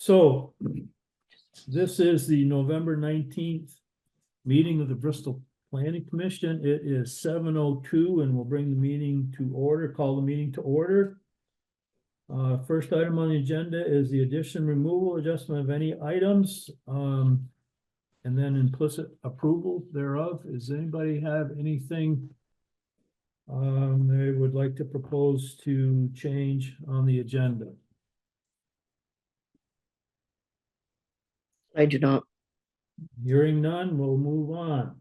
So this is the November 19th meeting of the Bristol Planning Commission. It is 7:02 and we'll bring the meeting to order, call the meeting to order. First item on the agenda is the addition, removal, adjustment of any items, and then implicit approval thereof. Does anybody have anything they would like to propose to change on the agenda? I do not. Hearing none, we'll move on.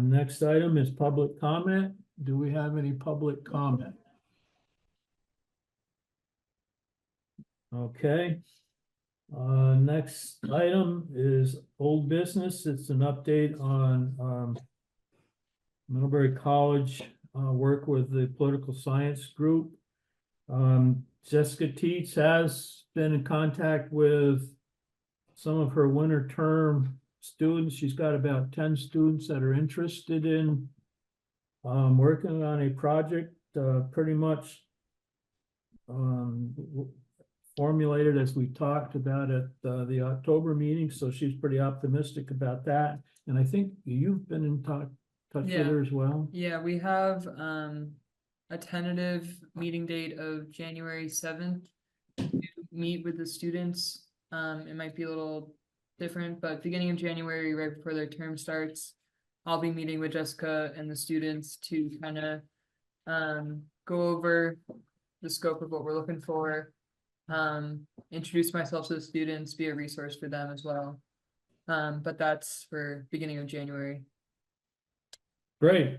Next item is public comment. Do we have any public comment? Okay. Next item is old business. It's an update on Middlebury College work with the political science group. Jessica Teets has been in contact with some of her winter term students. She's got about 10 students that are interested in working on a project pretty much formulated as we talked about at the October meeting. So she's pretty optimistic about that. And I think you've been in touch with her as well. Yeah, we have a tentative meeting date of January 7th to meet with the students. It might be a little different, but beginning of January, right before their term starts, I'll be meeting with Jessica and the students to kind of go over the scope of what we're looking for, introduce myself to the students, be a resource for them as well. But that's for beginning of January. Great.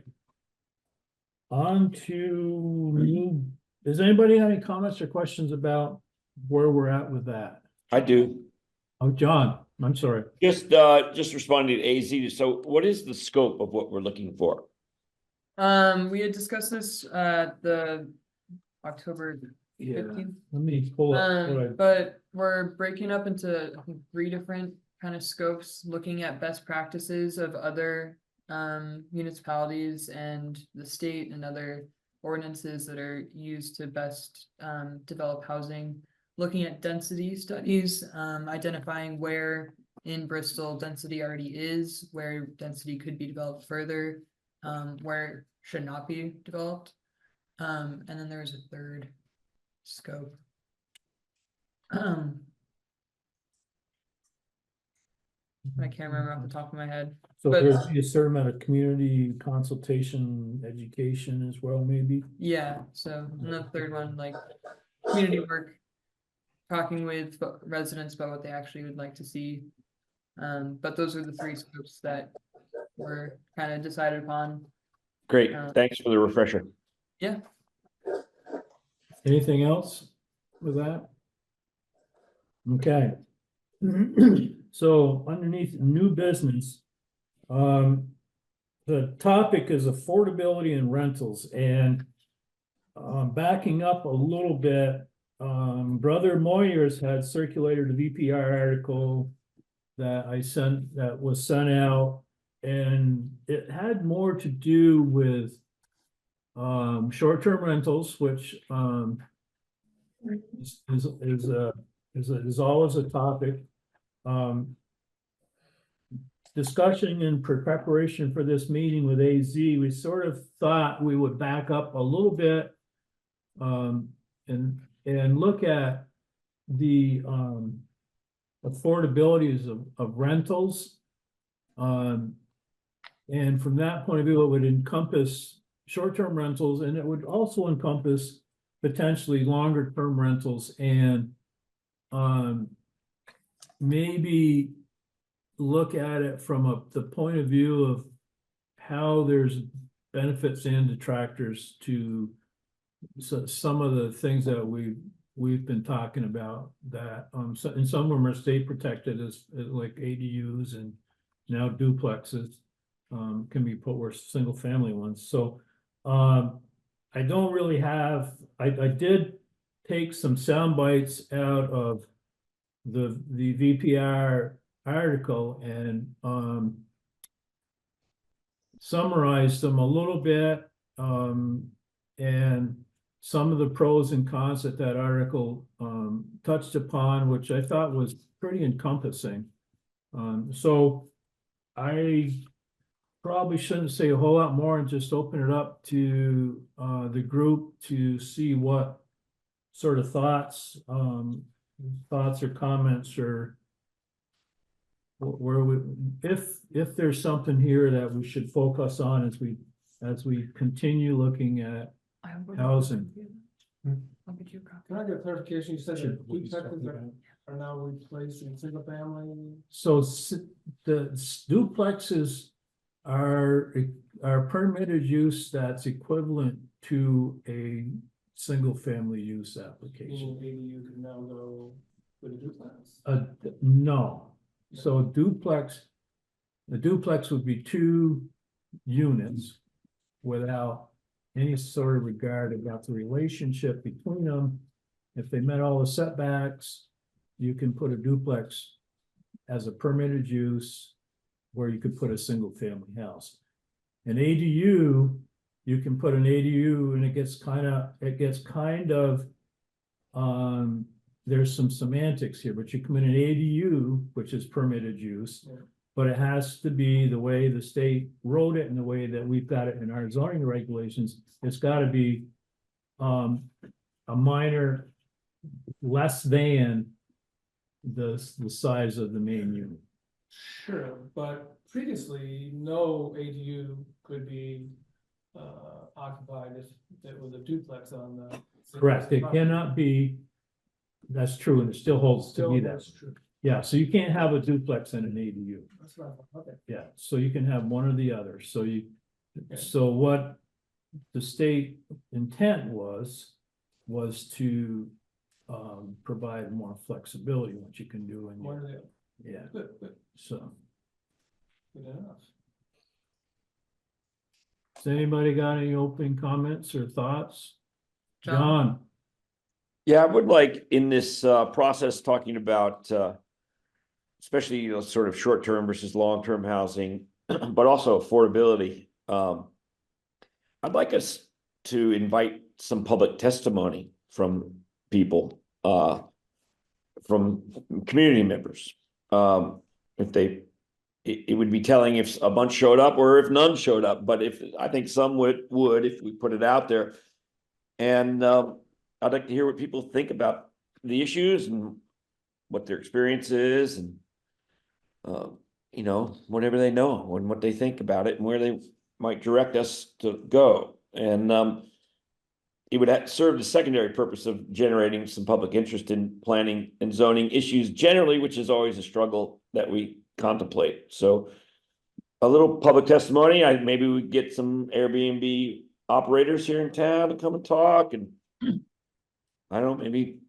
On to new. Does anybody have any comments or questions about where we're at with that? I do. Oh, John, I'm sorry. Just responding to AZ. So what is the scope of what we're looking for? We had discussed this the October 15th. Let me pull up what I. But we're breaking up into I think 3 different kind of scopes, looking at best practices of other municipalities and the state and other ordinances that are used to best develop housing, looking at density studies, identifying where in Bristol density already is, where density could be developed further, where it should not be developed. And then there's a third scope. I can't remember off the top of my head. So but- there's a certain amount of community consultation, education as well, maybe. Yeah, so and the third one, like community work, talking with residents about what they actually would like to see. But those are the 3 scopes that were kind of decided upon. Great. Thanks for the refresher. Yeah. Anything else with that? Okay. So underneath new business, the topic is affordability and rentals, and backing up a little bit, Brother Moyers had circulated a VPR article that was sent out, and it had more to do with short-term rentals, which is always a topic. Discussion in preparation for this meeting with AZ, we sort of thought we would back up a little bit and look at the affordabilities of rentals. And from that point of view, it would encompass short-term rentals, and it would also encompass potentially longer-term rentals, and maybe look at it from the point of view of how there's benefits and detractors to some of the things that we've been talking about, that and some of them are state protected as like ADUs, and now duplexes can be put where single family ones. So I don't really have, I did take some sound bites out of the VPR article and summarized them a little bit, and some of the pros and cons that that article touched upon, which I thought was pretty encompassing. So I probably shouldn't say a whole lot more and just open it up to the group to see what sort of thoughts or comments or where we, if there's something here that we should focus on as we continue looking at housing. I'll get you a copy. Can I get clarification? You said Sure. that duplexes are now replacing single family? So the duplexes are permitted use that's equivalent to a single family use application. Meaning ADU can now go with a duplex? No, so the duplex would be 2 units without any sort of regard about the relationship between them. If they met all the setbacks, you can put a duplex as a permitted use where you could put a single family house. An ADU, you can put an ADU and it gets kind of, there's some semantics here, but you come in an ADU, which is permitted use, Yeah. but it has to be the way the state wrote it and the way that we've got it in our zoning regulations. It's got to be a minor less than the size of the main unit. Sure, but previously, no ADU could be occupied if it was a duplex on the. Correct, it cannot be, that's true, and it still holds to Still, be that. that's true. Yeah, so you can't have a duplex and an ADU. That's what I thought, okay. Yeah, so you can have one or the other. So Okay. so what the state intent was to provide more flexibility, what you can do in One your, or the other. yeah, Good so. enough. Has anybody got any opening comments or thoughts? John? John, Yeah, I would like in this process talking about especially, you know, sort of short-term versus long-term housing, but also affordability. I'd like us to invite some public testimony from people, from community members. If they, it would be telling if a bunch showed up or if none showed up, but if, I think some would if we put it out there. And I'd like to hear what people think about the issues and what their experience is and, you know, whatever they know and what they think about it and where they might direct us to go. And it would serve the secondary purpose of generating some public interest in planning and zoning issues generally, which is always a struggle that we contemplate. So a little public testimony, maybe we get some Airbnb operators here in town to come and talk, and I don't know, maybe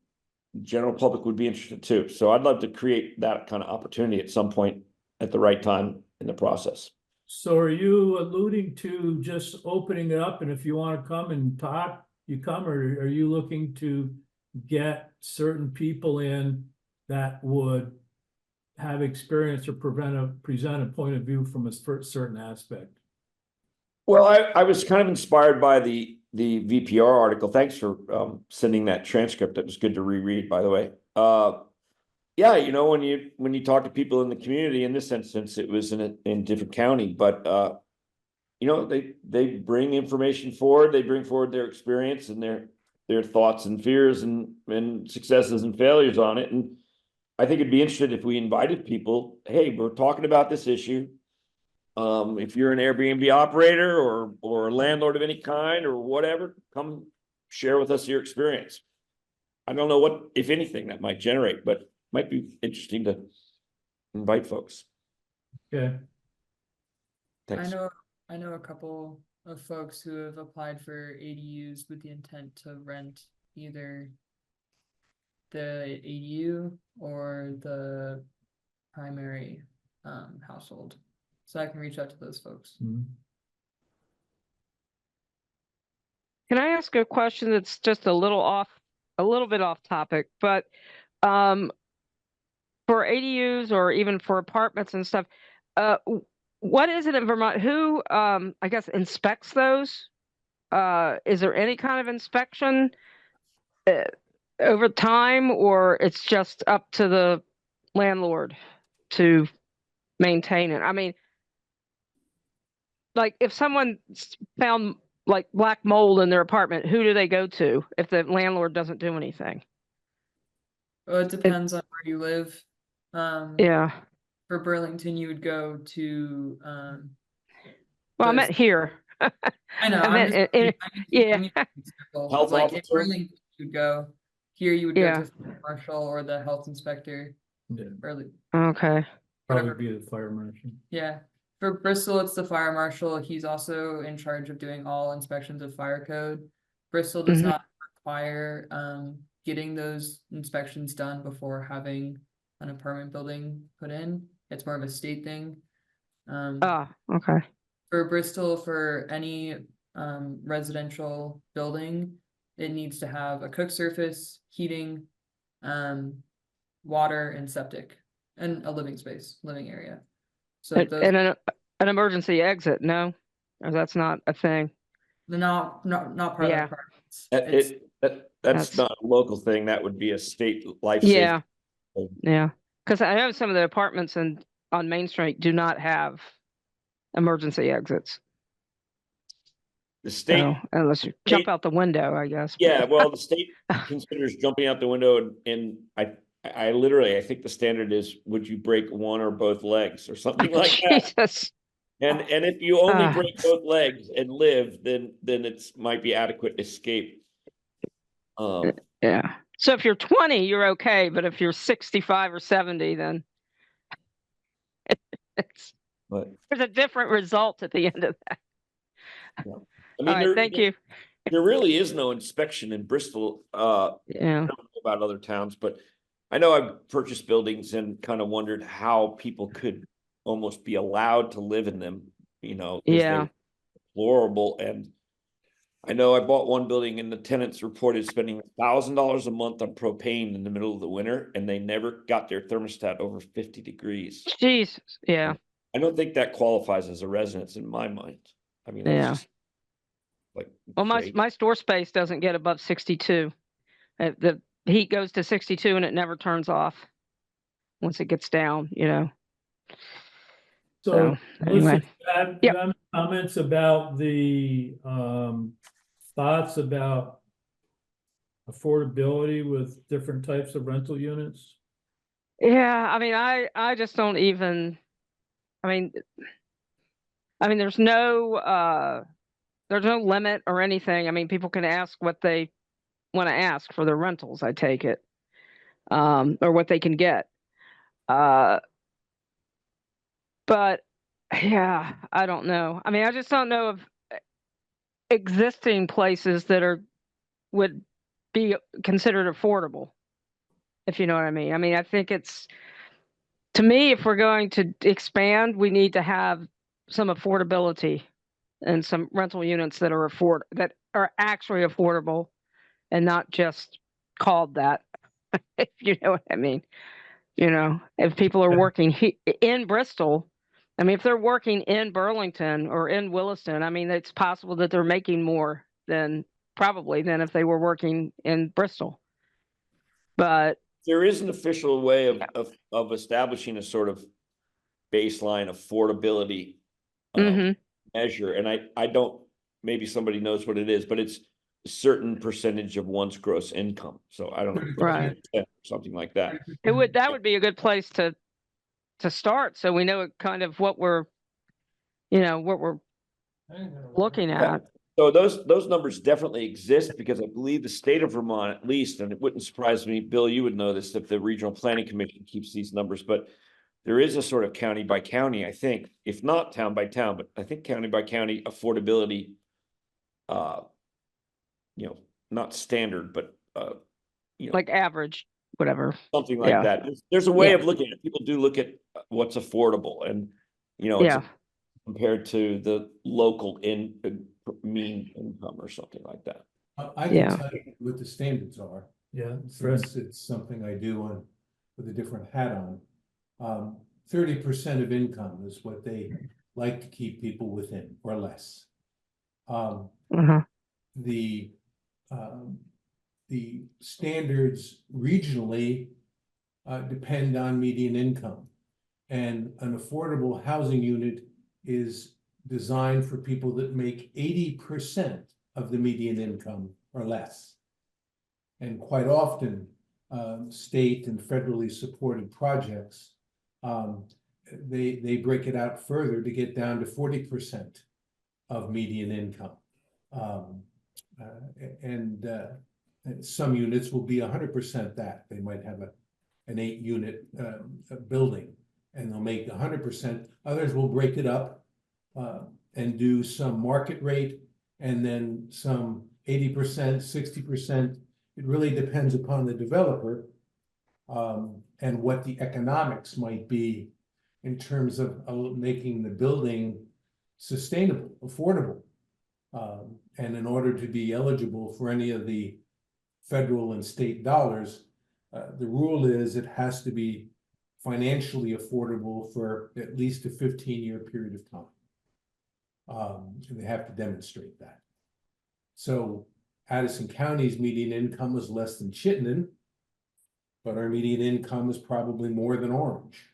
the general public would be interested too. So I'd love to create that kind of opportunity at some point at the right time in the process. so are you alluding to just opening it up and if you want to come and talk, you come, or are you looking to get certain people in that would have experience or present a point of view from a certain aspect? Well, I was kind of inspired by the VPR article. Thanks for sending that transcript. It was good to reread, by the way. Yeah, you know, when you talk to people in the community, in this instance, it was in a different county, but you know, they bring information forward. They bring forward their experience and their thoughts and fears and successes and failures on it. And I think it'd be interesting if we invited people. Hey, we're talking about this issue. If you're an Airbnb operator or a landlord of any kind or whatever, come share with us your experience. I don't know what, if anything, that might generate, but might be interesting to invite folks. Okay, Thanks. I know a couple of folks who have applied for ADUs with the intent to rent either the ADU or the primary household. So I can reach out to those folks. Mhm. Can I ask a question that's just a little bit off topic, but for ADUs or even for apartments and stuff, what is it in Vermont? Who I guess inspects those? is there any kind of inspection uh, over time, or it's just up to the landlord to maintain it? I mean, like if someone found like black mold in their apartment, who do they go to if the landlord doesn't do anything? Well, it depends on where you live. Yeah. For Burlington, you would go to, Well, I the- meant here. I know, I I'm meant, just, yeah, I'm using example, Health like in officer? Burlington, you'd go, here you would go Yeah. to the marshal or the health inspector, Yeah, or okay. probably whatever. be the fire marshal. Yeah, for Bristol, it's the fire marshal. He's also in charge of doing all inspections of fire code. Bristol does Mhm. not require getting those inspections done before having an apartment building put in. It's more of a state thing. Ah, okay. For Bristol, for any residential building, it needs to have a cook surface, heating, water and septic, and a living space, living area. So And, those and an emergency exit, no? Or that's not a thing? they're not part of the Yeah. requirements. That, It's that's That's- not a local thing. That would be a state life Yeah, safety. yeah. Because I know some of the apartments on Main Street do not have emergency exits. The state, So unless you jump out the window, I guess. yeah, well, the state considers jumping out the window and I literally, I think the standard is, would you break one or both legs or something like that? Jesus. And if you only Ah. break both legs and live, then it's might be adequate escape. Yeah. So if you're 20, you're okay, but if you're 65 or 70, then it's But there's a different result at the end of that. I All mean, right, thank you. there really is no inspection in Bristol. Yeah. I don't know about other towns, but I know I've purchased buildings and kind of wondered how people could almost be allowed to live in them, you know, because Yeah. they're deplorable. And I know I bought one building and the tenants reported spending $1,000 a month on propane in the middle of the winter, and they never got their thermostat over 50 degrees. Jesus. Yeah. I don't think that qualifies as a residence in my mind. I mean, that's Yeah. just like Well, great. my store space doesn't get above 62. The heat goes to 62 and it never turns off once it gets down, you know. So, So anyway. Melissa, you have Yep. any comments about the thoughts about affordability with different types of rental units? Yeah, I mean, I just don't even. I mean, there's no limit or anything. I mean, people can ask what they want to ask for their rentals. I take it, or what they can get. But yeah, I don't know. I mean, I just don't know of existing places that would be considered affordable, if you know what I mean. I mean, I think to me, if we're going to expand, we need to have some affordability and some rental units that are actually affordable and not just called that, if you know what I mean. You know, if people are working in Bristol, I mean, if they're working in Burlington or in Williston, I mean, it's possible that they're making more than if they were working in Bristol. But There is an official way of establishing a sort of baseline affordability mhm, measure, and I don't, maybe somebody knows what it is, but it's a certain percentage of one's gross income. So I don't know, right. 50%, something like that. That would be a good place to start, so we know kind of what we're I ain't gonna work. looking Yeah. at. So those numbers definitely exist because I believe the state of Vermont, at least, and it wouldn't surprise me, Bill, you would know this if the Regional Planning Commission keeps these numbers, but there is a sort of county by county, I think, if not town by town, but I think county by county affordability. You know, not standard, but Like average, whatever. something like Yeah. that. There's a way Yeah. of looking at it. People do look at what's affordable, and it's Yeah. compared to the local mean income or something like that. I can Yeah. tell you what the standards are, Yeah, since it's something I do with a different hat on. 30% of income is what they like to keep people within, or less. Uh-huh. the, um, the standards regionally depend on median income. And an affordable housing unit is designed for people that make 80% of the median income or less. And quite often, state and federally supported projects, they break it out further to get down to 40% of median income. And some units will be 100% that. They might have an 8-unit building, and they'll make 100%. Others will break it up and do some market rate and then some 80%, 60%. It really depends upon the developer and what the economics might be in terms of making the building sustainable, affordable. And in order to be eligible for any of the federal and state dollars, the rule is it has to be financially affordable for at least a 15-year period of time. And they have to demonstrate that. So Addison County's median income is less than Chittenden, but our median income is probably more than Orange,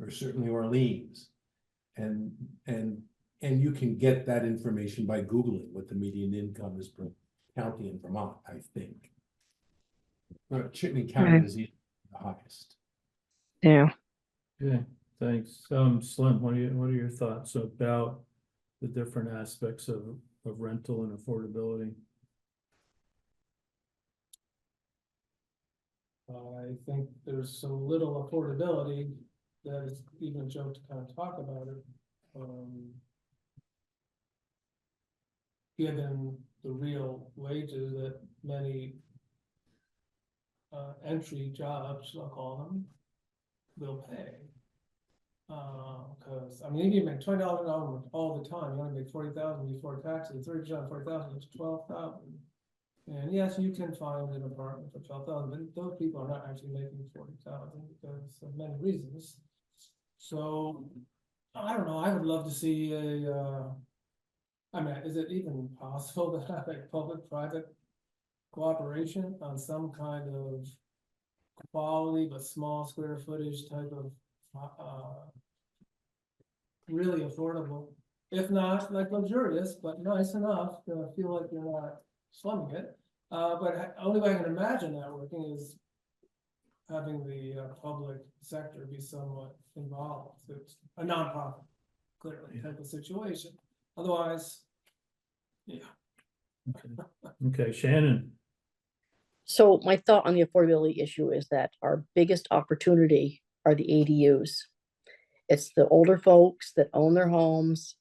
or certainly Orleans. And you can get that information by Googling what the median income is per county in Vermont, I think. Chittenden County is the highest. Yeah. Okay, thanks. Slim, what are your thoughts about the different aspects of rental and affordability? I think there's so little affordability that it's even a joke to kind of talk about it. Given the real wages that many entry jobs, I'll call them, will pay. Because I mean, if you make $20 an hour all the time, you only make 40,000 before taxes. 30% of 40,000 is 12,000. And yes, you can find an apartment for 12,000, but those people are not actually making 40,000 because of many reasons. So I don't know. I would love to see I mean, is it even possible to have a public-private cooperation on some kind of quality but small square footage type of really affordable, if not like luxurious, but nice enough to feel like you're not slumming it. But only way I can imagine that working is having the public sector be somewhat involved. It's a nonprofit, clearly, type of situation. Otherwise, yeah. Okay, Shannon. So my thought on the affordability issue is that our biggest opportunity are the ADUs. It's the older folks that own their homes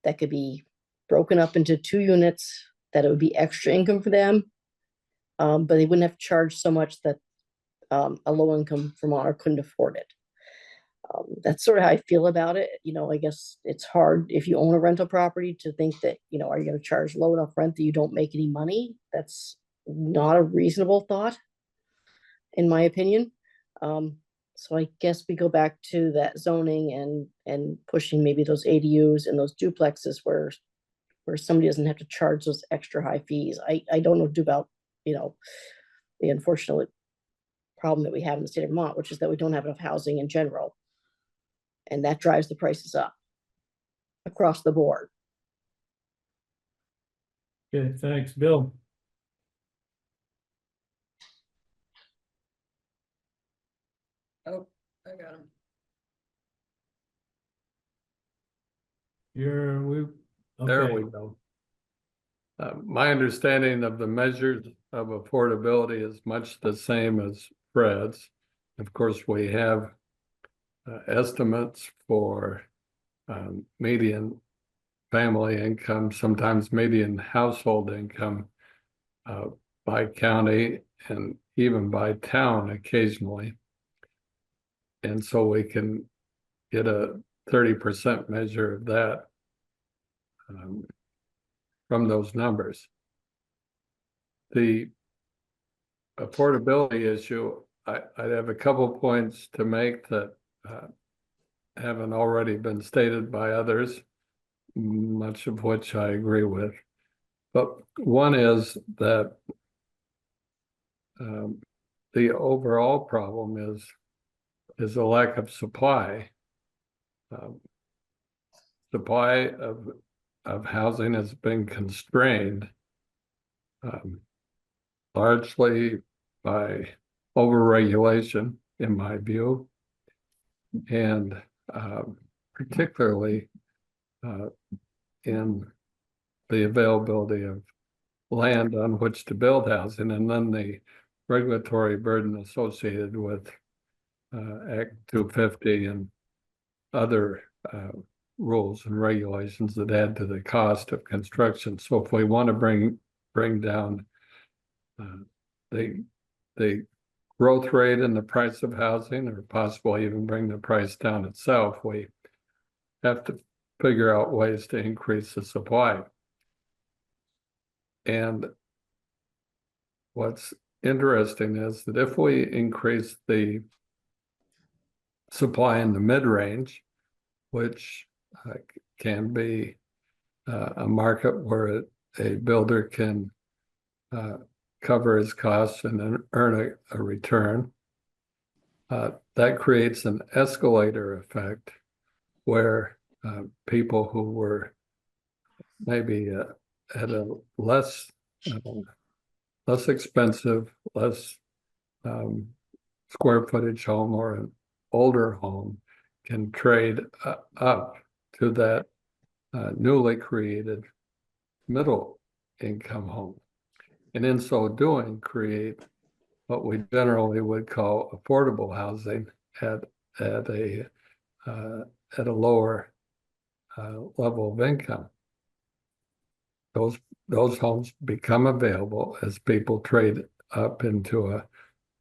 that could be broken up into 2 units, that it would be extra income for them. But they wouldn't have to charge so much that a low income Vermonter couldn't afford it. That's sort of how I feel about it. You know, I guess it's hard if you own a rental property to think that, you know, are you going to charge low enough rent that you don't make any money? That's not a reasonable thought, in my opinion. So I guess we go back to that zoning and pushing maybe those ADUs and those duplexes where somebody doesn't have to charge those extra high fees. I don't know about, you know, the unfortunate problem that we have in the state of Vermont, which is that we don't have enough housing in general. And that drives the prices up across the board. Okay, thanks, Bill. Oh, I got him. There Okay. we go. My understanding of the measures of affordability is much the same as Fred's. Of course, we have estimates for median family income, sometimes median household income by county and even by town occasionally. And so we can get a 30% measure of that from those numbers. The affordability issue, I'd have a couple points to make that haven't already been stated by others, much of which I agree with. But one is that the overall problem is a lack of supply. Supply of housing has been constrained largely by overregulation, in my view, and particularly in the availability of land on which to build housing, and then the regulatory burden associated with Act 250 and other rules and regulations that add to the cost of construction. So if we want to bring down the growth rate and the price of housing, or possibly even bring the price down itself, we have to figure out ways to increase the supply. And what's interesting is that if we increase the supply in the mid-range, which can be a market where a builder can cover his costs and then earn a return, that creates an escalator effect where people who were maybe at a less expensive, less square footage home or an older home can trade up to that newly created middle income home. And in so doing, create what we generally would call affordable housing at a lower level of income. Those homes become available as people trade up into a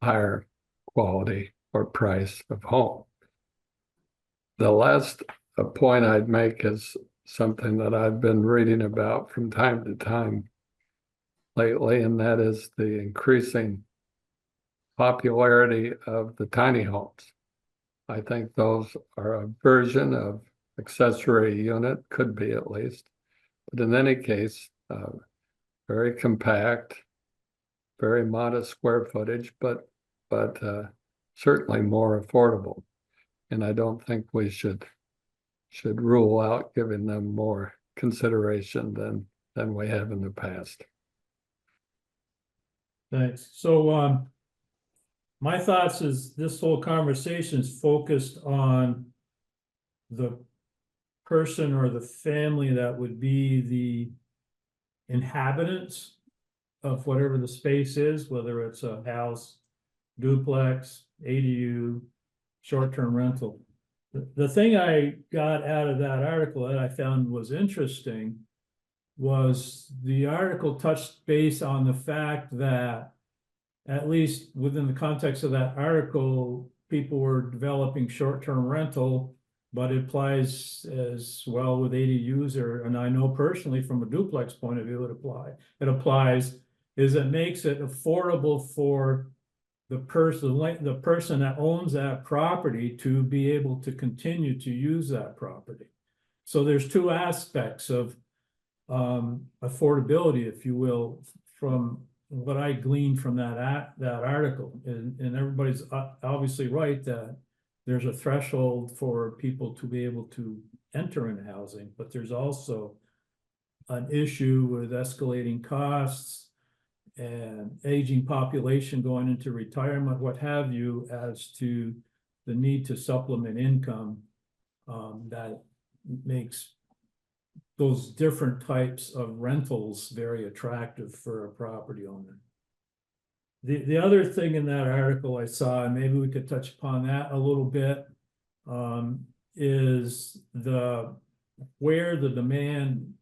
higher quality or price of home. The last point I'd make is something that I've been reading about from time to time lately, and that is the increasing popularity of the tiny homes. I think those are a version of accessory unit, could be at least, but in any case, very compact, very modest square footage, but certainly more affordable. And I don't think we should rule out giving them more consideration than we have in the past. Thanks. So, my thoughts is this whole conversation is focused on the person or the family that would be the inhabitants of whatever the space is, whether it's a house, duplex, ADU, short-term rental. The thing I got out of that article that I found was interesting was the article touched base on the fact that, at least within the context of that article, people were developing short-term rental, but it applies as well with ADUs, and I know personally from a duplex point of view, it applies, is it makes it affordable for the person that owns that property to be able to continue to use that property. So there's two aspects of affordability, if you will, from what I gleaned from that article, and everybody's obviously right that there's a threshold for people to be able to enter into housing, but there's also an issue with escalating costs and aging population going into retirement, what have you, as to the need to supplement income that makes those different types of rentals very attractive for a property owner. The other thing in that article I saw, and maybe we could touch upon that a little bit, is where the demand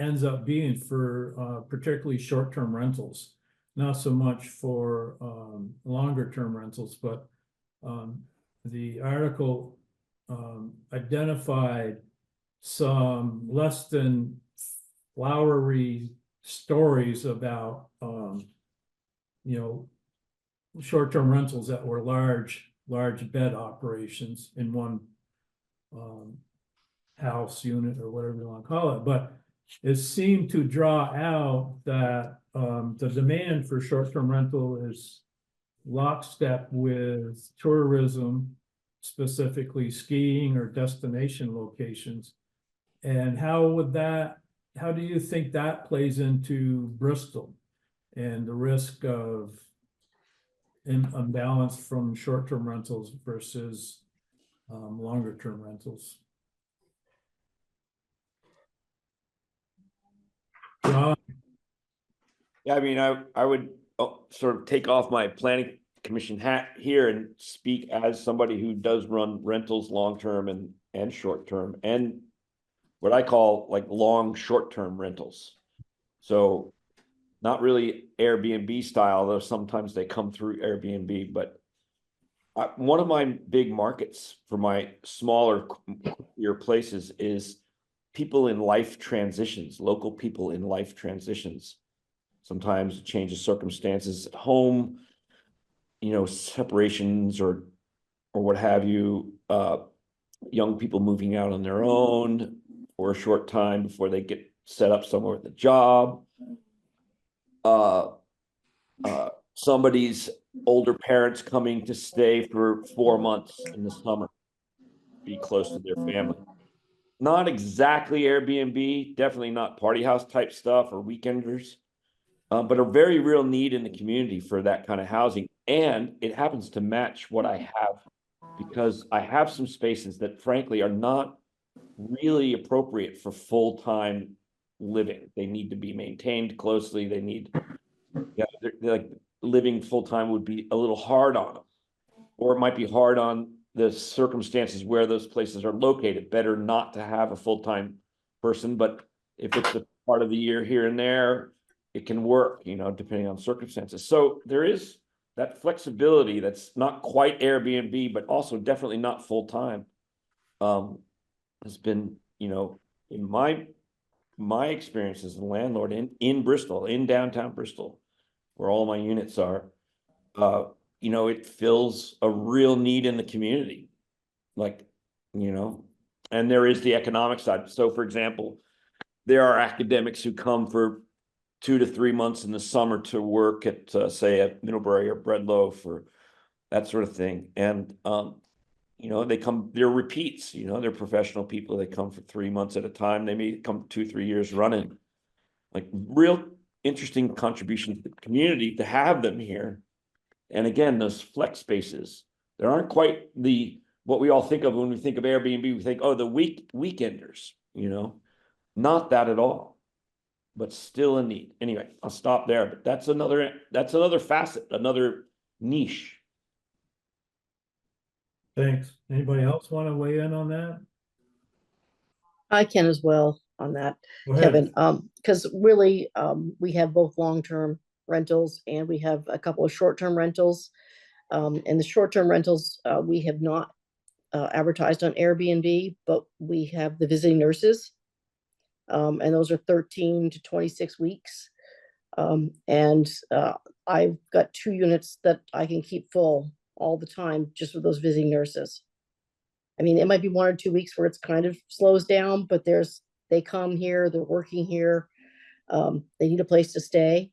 ends up being for particularly short-term rentals, not so much for longer-term rentals, but the article identified some less than flowery stories about short-term rentals that were large bed operations in one house unit or whatever you want to call it. But it seemed to draw out that the demand for short-term rental is lockstep with tourism, specifically skiing or destination locations. And how do you think that plays into Bristol and the risk of imbalance from short-term rentals versus longer-term rentals? John? Yeah, I mean, I would sort of take off my planning commission hat here and speak as somebody who does run rentals long-term and short-term, and what I call like long short-term rentals. So not really Airbnb style, though sometimes they come through Airbnb, but one of my big markets for my smaller places is people in life transitions, local people in life transitions. Sometimes change of circumstances at home, separations or what have you, young people moving out on their own for a short time before they get set up somewhere with a job. Somebody's older parents coming to stay for 4 months in the summer, be close to their family. Not exactly Airbnb, definitely not party house type stuff or weekenders, but a very real need in the community for that kind of housing. And it happens to match what I have, because I have some spaces that frankly are not really appropriate for full-time living. They need to be maintained closely. They need, they're like living full-time would be a little hard on them, or it might be hard on the circumstances where those places are located. Better not to have a full-time person, but if it's a part of the year here and there, it can work, depending on circumstances. So there is that flexibility that's not quite Airbnb, but also definitely not full-time. Has been, in my experience as a landlord in Bristol, in downtown Bristol, where all my units are, it fills a real need in the community. Like, and there is the economic side. So for example, there are academics who come for 2 to 3 months in the summer to work at, say, at Middlebury or Breadloaf or that sort of thing. And, they're repeats, they're professional people. They come for 3 months at a time. They may come 2-3 years running. Like real interesting contribution to the community to have them here. And again, those flex spaces, there aren't quite what we all think of when we think of Airbnb. We think, oh, the weekenders, not that at all, but still a need. Anyway, I'll stop there, but that's another facet, another niche. Thanks. Anybody else want to weigh in on that? I can as well on that, Go ahead. Kevin. Because really, we have both long-term rentals and we have a couple of short-term rentals. And the short-term rentals, we have not advertised on Airbnb, but we have the visiting nurses. And those are 13 to 26 weeks. And I've got 2 units that I can keep full all the time just with those visiting nurses. I mean, it might be 1 or 2 weeks where it's kind of slows down, but they come here, they're working here. They need a place to stay.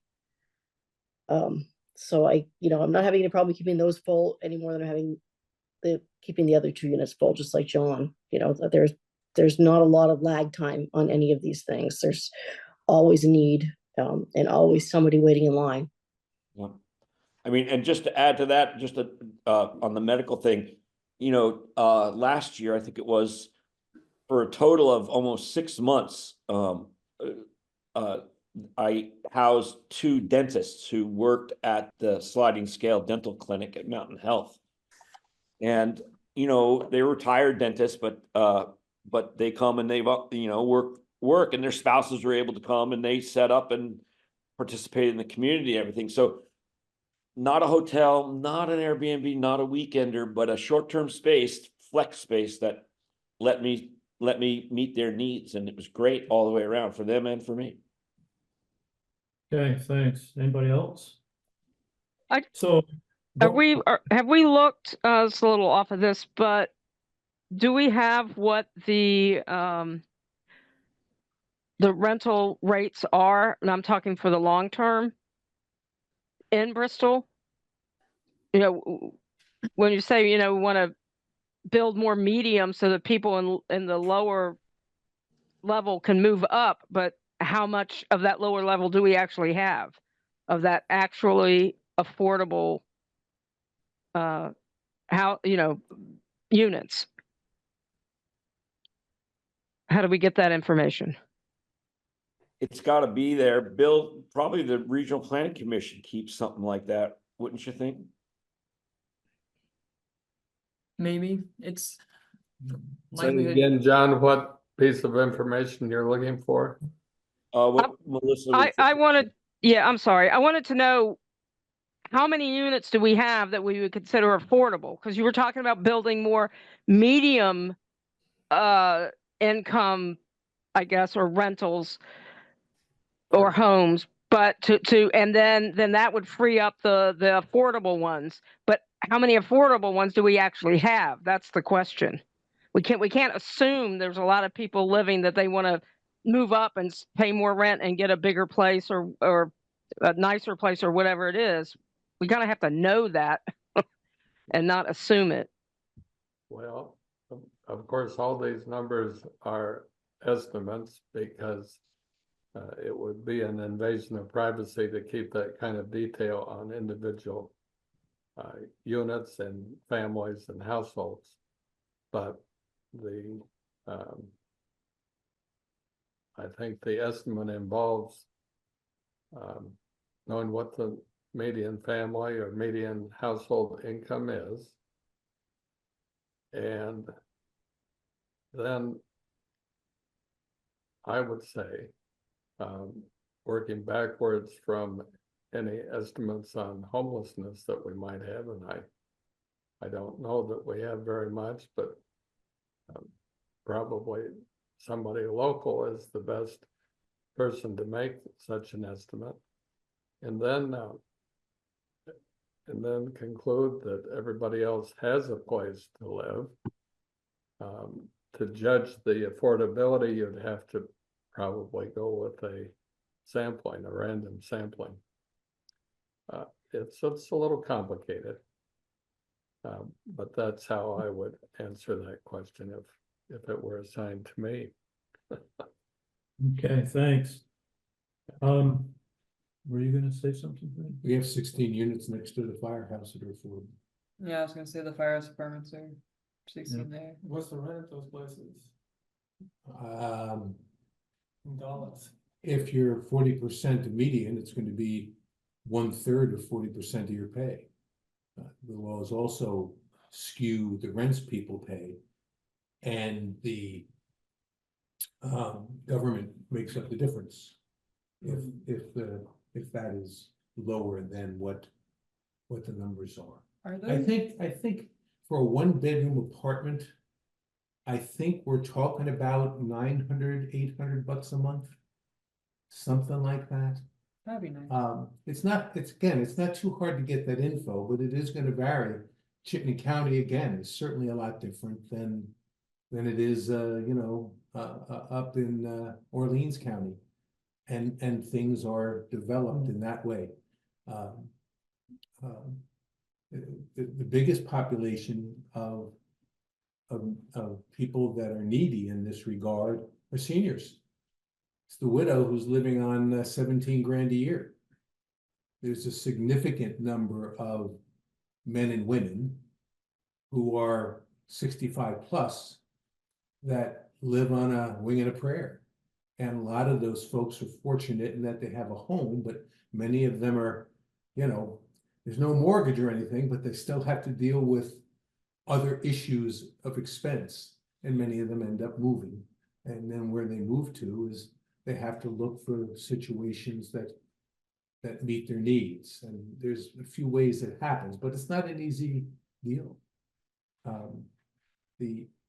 So I'm not having any problem keeping those full any more than I'm having keeping the other 2 units full, just like John. There's not a lot of lag time on any of these things. There's always a need, and always somebody waiting in line. Yeah. I mean, and just to add to that, just on the medical thing, last year, I think it was, for a total of almost 6 months, I housed 2 dentists who worked at the sliding scale dental clinic at Mountain Health. And, they were retired dentists, but they come and they've, work and their spouses were able to come and they set up and participate in the community and everything. So not a hotel, not an Airbnb, not a weekender, but a short-term space, flex space that let me meet their needs. And it was great all the way around for them and for me. Okay, thanks. Anybody else? I- So. Have we looked, it's a little off of this, but do we have what the the rental rates are, and I'm talking for the long term in Bristol? You know, when you say, we want to build more medium so that people in the lower level can move up, but how much of that lower level do we actually have of that actually affordable units? How do we get that information? It's gotta be there. Bill, probably the Regional Planning Commission keeps something like that, wouldn't you think? Maybe it's Say likelihood. again, John, what piece of information you're looking for? What Melissa. I wanted, yeah, I'm sorry. I wanted to know how many units do we have that we would consider affordable? Because you were talking about building more medium income, I guess, or rentals or homes, but and then that would free up the affordable ones. But how many affordable ones do we actually have? That's the question. We can't assume there's a lot of people living that they want to move up and pay more rent and get a bigger place or a nicer place or whatever it is. We kind of have to know that and not assume it. Well, of course, all these numbers are estimates because it would be an invasion of privacy to keep that kind of detail on individual units and families and households. But I think the estimate involves knowing what the median family or median household income is. And then I would say, working backwards from any estimates on homelessness that we might have, and I don't know that we have very much, but probably somebody local is the best person to make such an estimate. And then conclude that everybody else has a place to live. To judge the affordability, you'd have to probably go with a random sampling. It's a little complicated, but that's how I would answer that question if it were assigned to me. Okay, thanks. Were you gonna say something? We have 16 units next to the firehouse that are affordable. Yeah, I was gonna say the firehouse apartments are 16 there. What's the rent at those places Um, in dollars? if you're 40% median, it's going to be 1/3 of 40% of your pay. The laws also skew the rents people pay, and the government makes up the difference. If that is lower than what the numbers are. Are I they? think for a 1-bedroom apartment, I think we're talking about $900-800 a month. Something like that. That'd be nice. It's not too hard to get that info, but it is gonna vary. Chittenden County, again, is certainly a lot different than it is, up in Orleans County. And things are developed in that way. The biggest population of people that are needy in this regard are seniors. It's the widow who's living on 17 grand a year. There's a significant number of men and women who are 65 plus that live on a wing and a prayer. And a lot of those folks are fortunate in that they have a home, but many of them are, there's no mortgage or anything, but they still have to deal with other issues of expense. And many of them end up moving. And then where they move to is they have to look for situations that meet their needs. And there's a few ways it happens, but it's not an easy deal.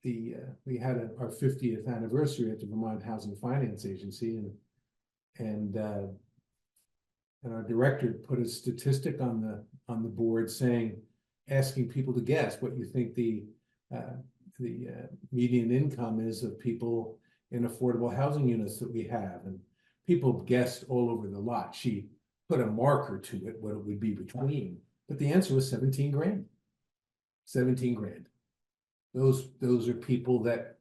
We had our 50th anniversary at the Vermont Housing Finance Agency, and our director put a statistic on the board asking people to guess what you think the median income is of people in affordable housing units that we have, and people guessed all over the lot. She put a marker to it, what it would be between, but the answer was 17 grand. 17 grand. Those are people that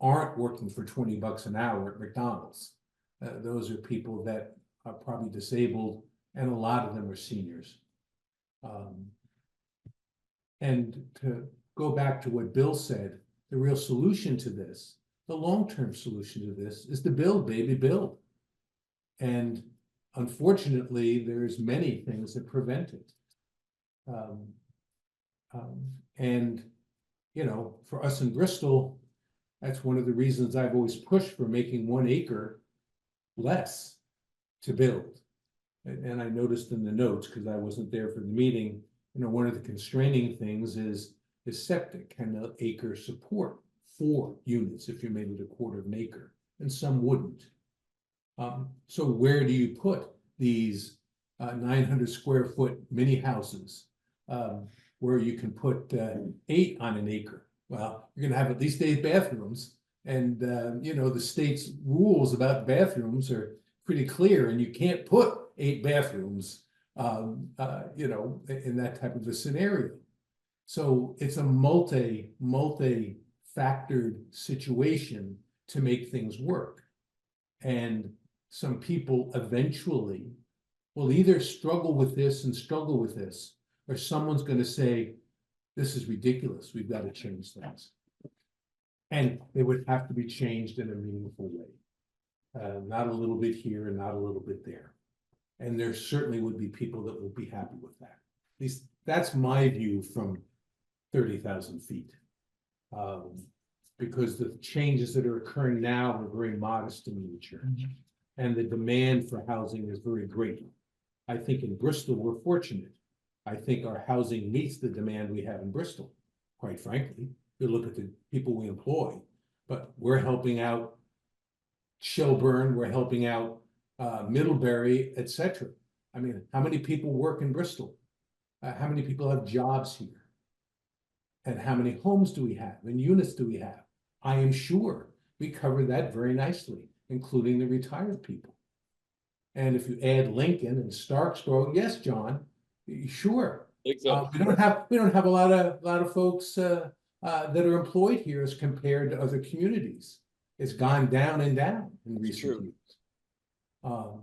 aren't working for 20 bucks an hour at McDonald's. Those are people that are probably disabled, and a lot of them are seniors. And to go back to what Bill said, the real solution to this, the long-term solution to this, is to build, baby, build. And unfortunately, there's many things that prevent it. And, you know, for us in Bristol, that's one of the reasons I've always pushed for making 1 acre less to build. And I noticed in the notes, because I wasn't there for the meeting, you know, one of the constraining things is septic. Can an acre support 4 units if you made it 1/4 of an acre? And some wouldn't. So where do you put these 900 square foot mini houses where you can put 8 on an acre? Well, you're going to have at least 8 bathrooms, and you know, the state's rules about bathrooms are pretty clear, and you can't put 8 bathrooms, you know, in that type of a scenario. So it's a multi-factored situation to make things work. And some people eventually will either struggle with this and struggle with this, or someone's going to say, this is ridiculous, we've got to change things. And they would have to be changed in a meaningful way. Not a little bit here and not a little bit there. And there certainly would be people that will be happy with that. At least that's my view from 30,000 feet. Because the changes that are occurring now are very modest in nature. And the demand for housing is very great. I think in Bristol, we're fortunate. I think our housing meets the demand we have in Bristol, quite frankly. You look at the people we employ, but we're helping out Shelburne, we're helping out Middlebury, etc. I mean, how many people work in Bristol? How many people have jobs here? And how many homes do we have and units do we have? I am sure we cover that very nicely, including the retired people. And if you add Lincoln and Starksboro, yes, John, sure. We don't have a lot of folks that are employed here as compared to other communities. It's gone down and down in recent years.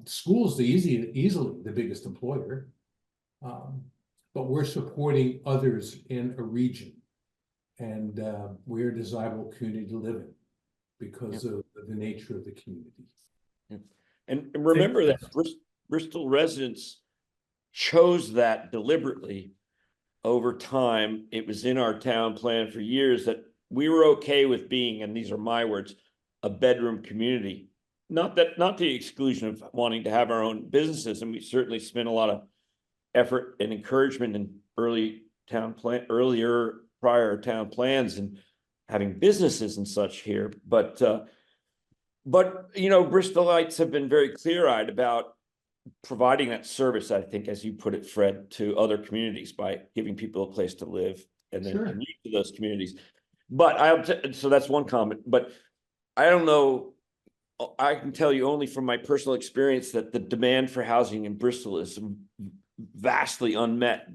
Schools easily the biggest employer, but we're supporting others in a region, and we're a desirable community to live in because of the nature of the community. And remember that Bristol residents chose that deliberately over time. It was in our town plan for years that we were okay with being, and these are my words, a bedroom community. Not the exclusion of wanting to have our own businesses, and we certainly spent a lot of effort and encouragement in prior town plans and having businesses and such here. But you know, Bristolites have been very clear-eyed about providing that service, I think, as you put it, Fred, to other communities by giving people a place to live and then commute to those communities. But so that's one comment, but I don't know. I can tell you only from my personal experience that the demand for housing in Bristol is vastly unmet,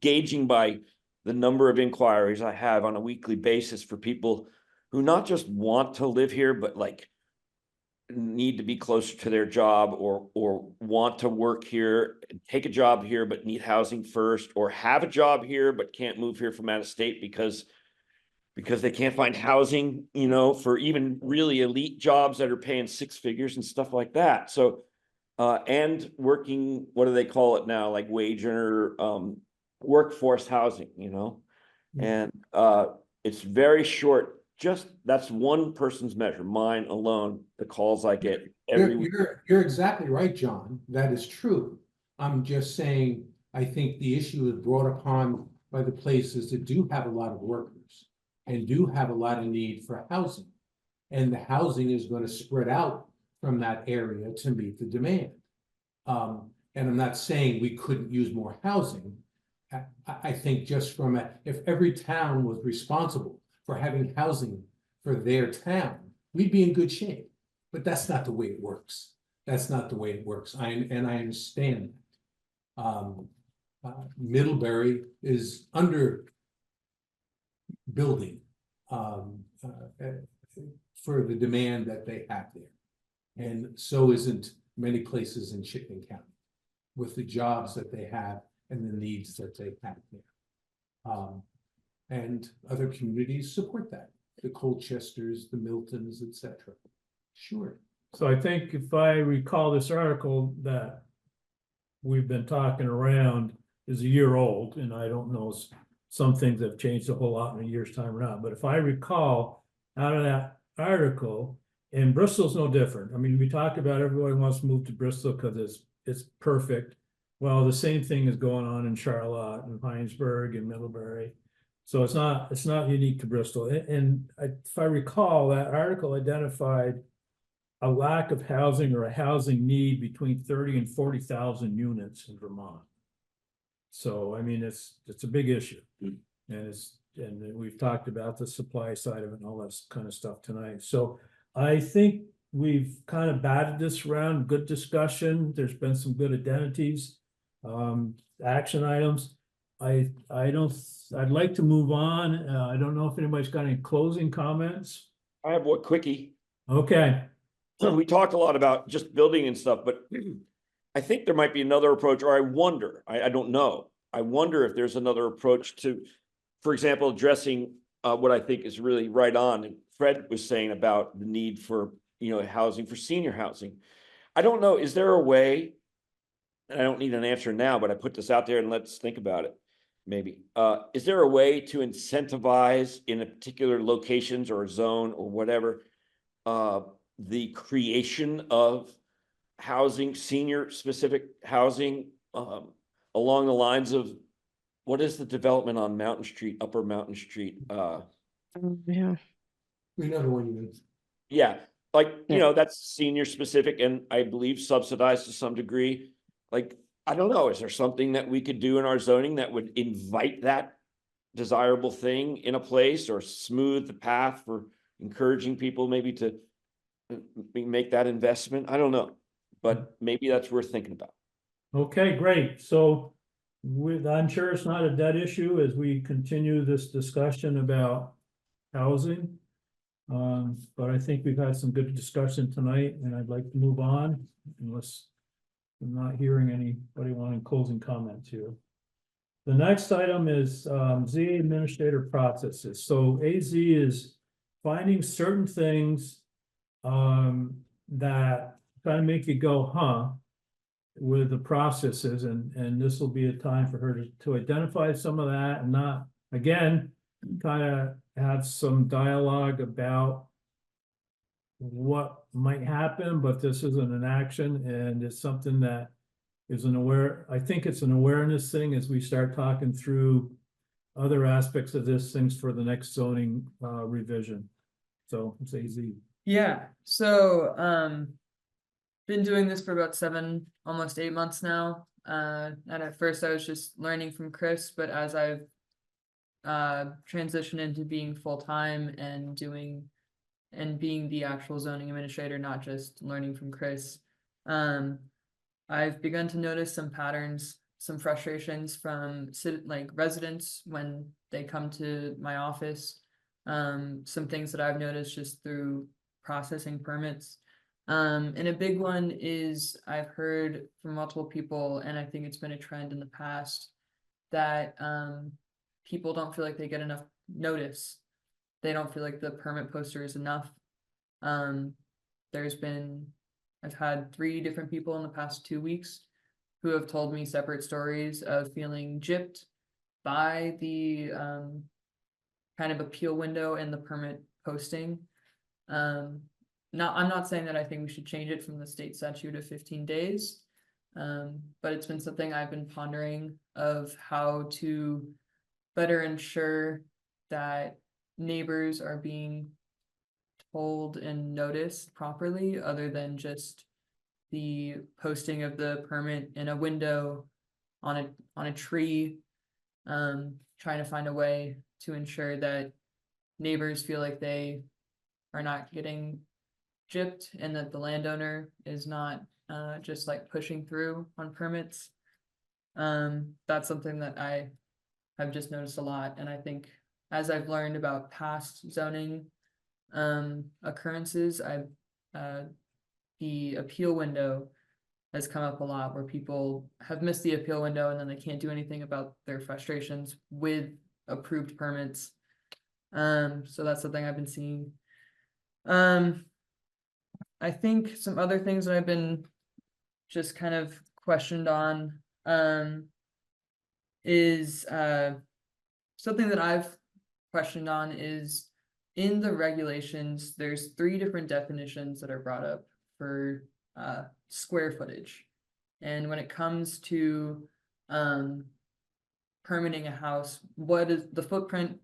gauging by the number of inquiries I have on a weekly basis for people who not just want to live here, but like need to be closer to their job or want to work here, take a job here, but need housing first, or have a job here, but can't move here from out of state because they can't find housing, you know, for even really elite jobs that are paying 6 figures and stuff like that. So, and working, what do they call it now? Like wage earner, workforce housing, you know, and it's very short. Just that's one person's measure, mine alone, the calls I get every week. You're exactly right, John. That is true. I'm just saying, I think the issue is brought upon by the places that do have a lot of workers and do have a lot of need for housing. And the housing is going to spread out from that area to meet the demand. And I'm not saying we couldn't use more housing. I think just if every town was responsible for having housing for their town, we'd be in good shape. But that's not the way it works. That's not the way it works. I understand that. Middlebury is under building for the demand that they have there. And so isn't many places in Chittenden County with the jobs that they have and the needs that they have there. And other communities support that, the Colchesters, the Miltons, etc. Sure. So I think if I recall this article that we've been talking around is a year old, and I don't know, some things have changed a whole lot in a year's time or not, but if I recall out of that article, and Bristol's no different. I mean, we talk about everybody wants to move to Bristol because it's perfect. Well, the same thing is going on in Charlotte and Heinsberg and Middlebury. So it's not unique to Bristol. And if I recall, that article identified a lack of housing or a housing need between 30 and 40,000 units in Vermont. So, I mean, it's a big issue. And we've talked about the supply side of it and all that kind of stuff tonight. So I think we've kind of batted this around, good discussion. There's been some good identities, action items. I'd like to move on. I don't know if anybody's got any closing comments. I have one quickie. Okay. We talked a lot about just building and stuff, but I think there might be another approach, or I wonder, I don't know. I wonder if there's another approach to, for example, addressing what I think is really right on. And Fred was saying about the need for, housing, for senior housing. I don't know, is there a way, and I don't need an answer now, but I put this out there and let's think about it, maybe. Is there a way to incentivize in a particular locations or a zone or whatever, the creation of housing, senior specific housing, along the lines of, what is the development on Mountain Street, Upper Mountain Street? Yeah. We know the one you mean. Yeah, like, Yeah. that's senior specific and I believe subsidized to some degree. Like, I don't know, is there something that we could do in our zoning that would invite that desirable thing in a place or smooth the path for encouraging people maybe to make that investment? I don't know, but maybe that's worth thinking about. Okay, great. So I'm sure it's not a dead issue as we continue this discussion about housing. But I think we've had some good discussion tonight and I'd like to move on unless I'm not hearing anybody wanting closing comments here. The next item is ZA administrator processes. So AZ is finding certain things that kind of make you go, huh, with the processes, and this will be a time for her to identify some of that and not, again, kind of have some dialogue about what might happen, but this isn't an action, and it's something that is I think it's an awareness thing as we start talking through other aspects of this, things for the next zoning revision. So it's AZ. Yeah, so been doing this for about almost 8 months now. And at first I was just learning from Chris, but as I've transitioned into being full-time and being the actual zoning administrator, not just learning from Chris, I've begun to notice some patterns, some frustrations from residents when they come to my office. Some things that I've noticed just through processing permits. And a big one is I've heard from multiple people, and I think it's been a trend in the past, that people don't feel like they get enough notice. They don't feel like the permit poster is enough. I've had 3 different people in the past 2 weeks who have told me separate stories of feeling gypped by the kind of appeal window and the permit posting. I'm not saying that I think we should change it from the state statute of 15 days, but it's been something I've been pondering of how to better ensure that neighbors are being told and noticed properly, other than just the posting of the permit in a window on a tree, trying to find a way to ensure that neighbors feel like they are not getting gypped and that the landowner is not just like pushing through on permits. That's something that I have just noticed a lot, and I think as I've learned about past zoning occurrences, the appeal window has come up a lot where people have missed the appeal window and then they can't do anything about their frustrations with approved permits. So that's something I've been seeing. I think some other things that I've been just kind of questioned on is something that I've questioned on is in the regulations, there's 3 different definitions that are brought up for square footage. And when it comes to permitting a house, what is the footprint?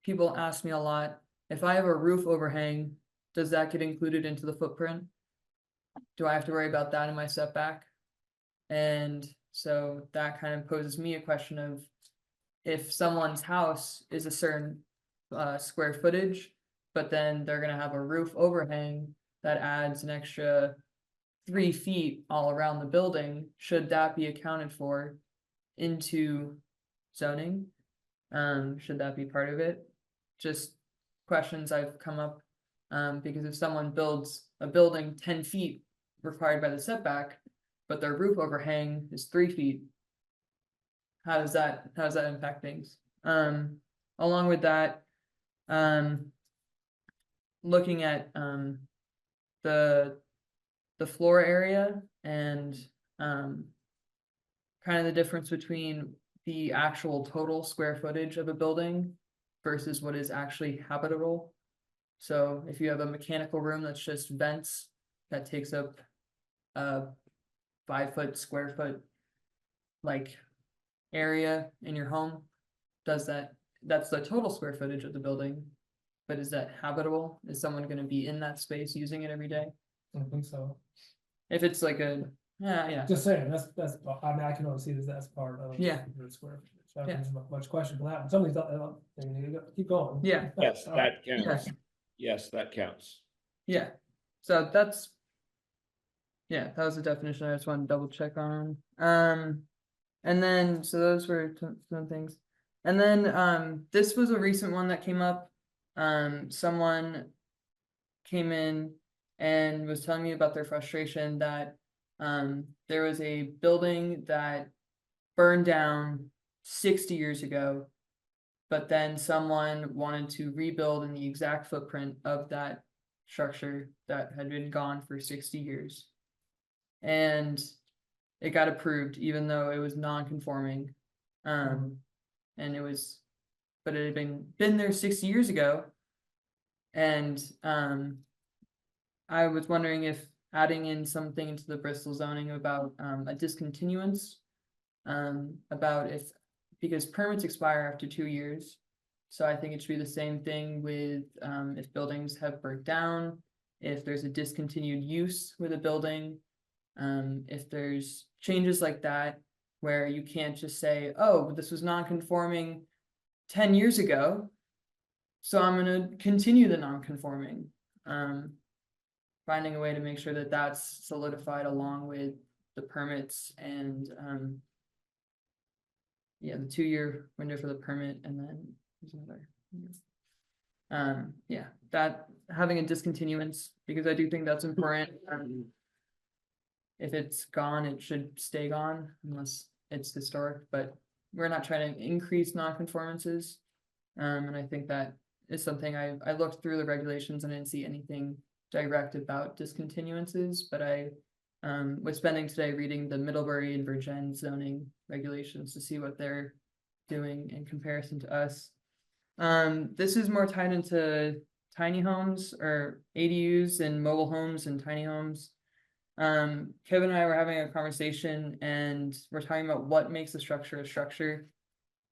People ask me a lot, if I have a roof overhang, does that get included into the footprint? Do I have to worry about that in my setback? And so that kind of poses me a question of if someone's house is a certain square footage, but then they're gonna have a roof overhang that adds an extra 3 feet all around the building, should that be accounted for into zoning? Should that be part of it? Just questions I've come up, because if someone builds a building 10 feet required by the setback, but their roof overhang is 3 feet, how does that impact things? Along with that, looking at the floor area and kind of the difference between the actual total square footage of a building versus what is actually habitable. So if you have a mechanical room that's just vents that takes up a 5 square foot like area in your home, that's the total square footage of the building, but is that habitable? Is someone going to be in that space using it every day? I don't think so. If it's like yeah, Just saying, that's, I mean, I can only see this as part of. Yeah. The square footage. So I Yeah. don't think there's much question for that, but some of these, keep going. Yeah. Yes, that Yes. counts. Yes, that counts. Yeah, so that was the definition I just wanted to double check on. And then, so those were some things. And then, this was a recent one that came up. Someone came in and was telling me about their frustration that, there was a building that burned down 60 years ago, but then someone wanted to rebuild in the exact footprint of that structure that had been gone for 60 years. And it got approved even though it was non-conforming. And it was, but it had been there 60 years ago. And I was wondering if adding in something into the Bristol zoning about a discontinuance, about if, because permits expire after 2 years. So I think it should be the same thing with if buildings have burnt down, if there's a discontinued use with a building, if there's changes like that, where you can't just say, oh, this was non-conforming 10 years ago, so I'm gonna continue the non-conforming. Finding a way to make sure that that's solidified along with the permits and yeah, the 2-year window for the permit, and then there's another. Yeah, that having a discontinuance, because I do think that's important. If it's gone, it should stay gone unless it's historic, but we're not trying to increase non-conformances. And I think that is something I looked through the regulations and I didn't see anything direct about discontinuances, but I was spending today reading the Middlebury and Virgin zoning regulations to see what they're doing in comparison to us. This is more tied into tiny homes or ADUs and mobile homes and tiny homes. Kevin and I were having a conversation and we're talking about what makes a structure a structure.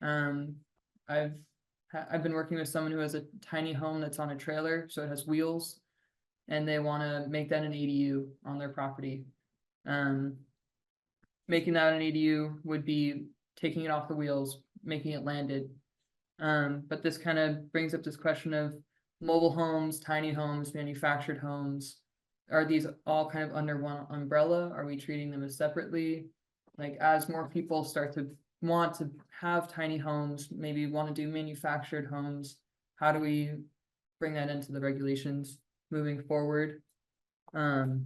I've been working with someone who has a tiny home that's on a trailer, so it has wheels, and they want to make that an ADU on their property. Making that an ADU would be taking it off the wheels, making it landed. But this kind of brings up this question of mobile homes, tiny homes, manufactured homes. Are these all kind of under one umbrella? Are we treating them as separately? Like as more people start to want to have tiny homes, maybe want to do manufactured homes, how do we bring that into the regulations moving forward? And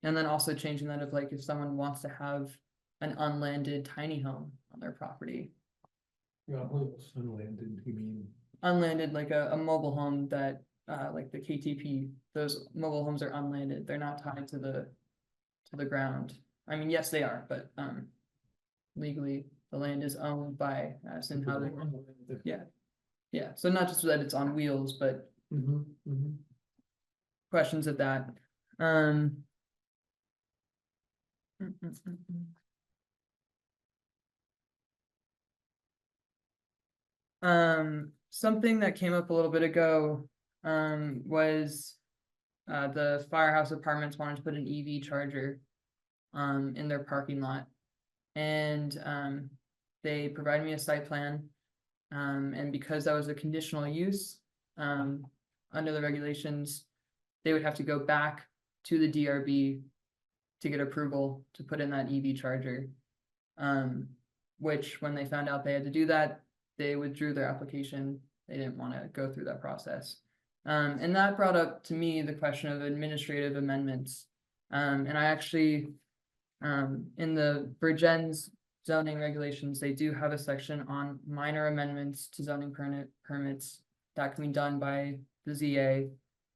then also changing that of like if someone wants to have an unlanded tiny home on their property. You're on wheels. Unlanded, you mean? Unlanded, like a mobile home that like the KTP, those mobile homes are unlanded, they're not tied to the ground. I mean, yes, they are, but legally the land is owned by us and how they, yeah, so not just that it's on wheels, but questions of that. Something that came up a little bit ago was the Firehouse Apartments wanted to put an EV charger in their parking lot. And they provided me a site plan. And because that was a conditional use under the regulations, they would have to go back to the DRB to get approval to put in that EV charger. Which when they found out they had to do that, they withdrew their application. They didn't want to go through that process. And that brought up to me the question of administrative amendments. And I actually, in the Virgin's zoning regulations, they do have a section on minor amendments to zoning permits that can be done by the ZA.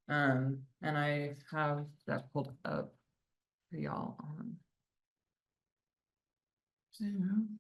And I have that pulled up for y'all on Zoom.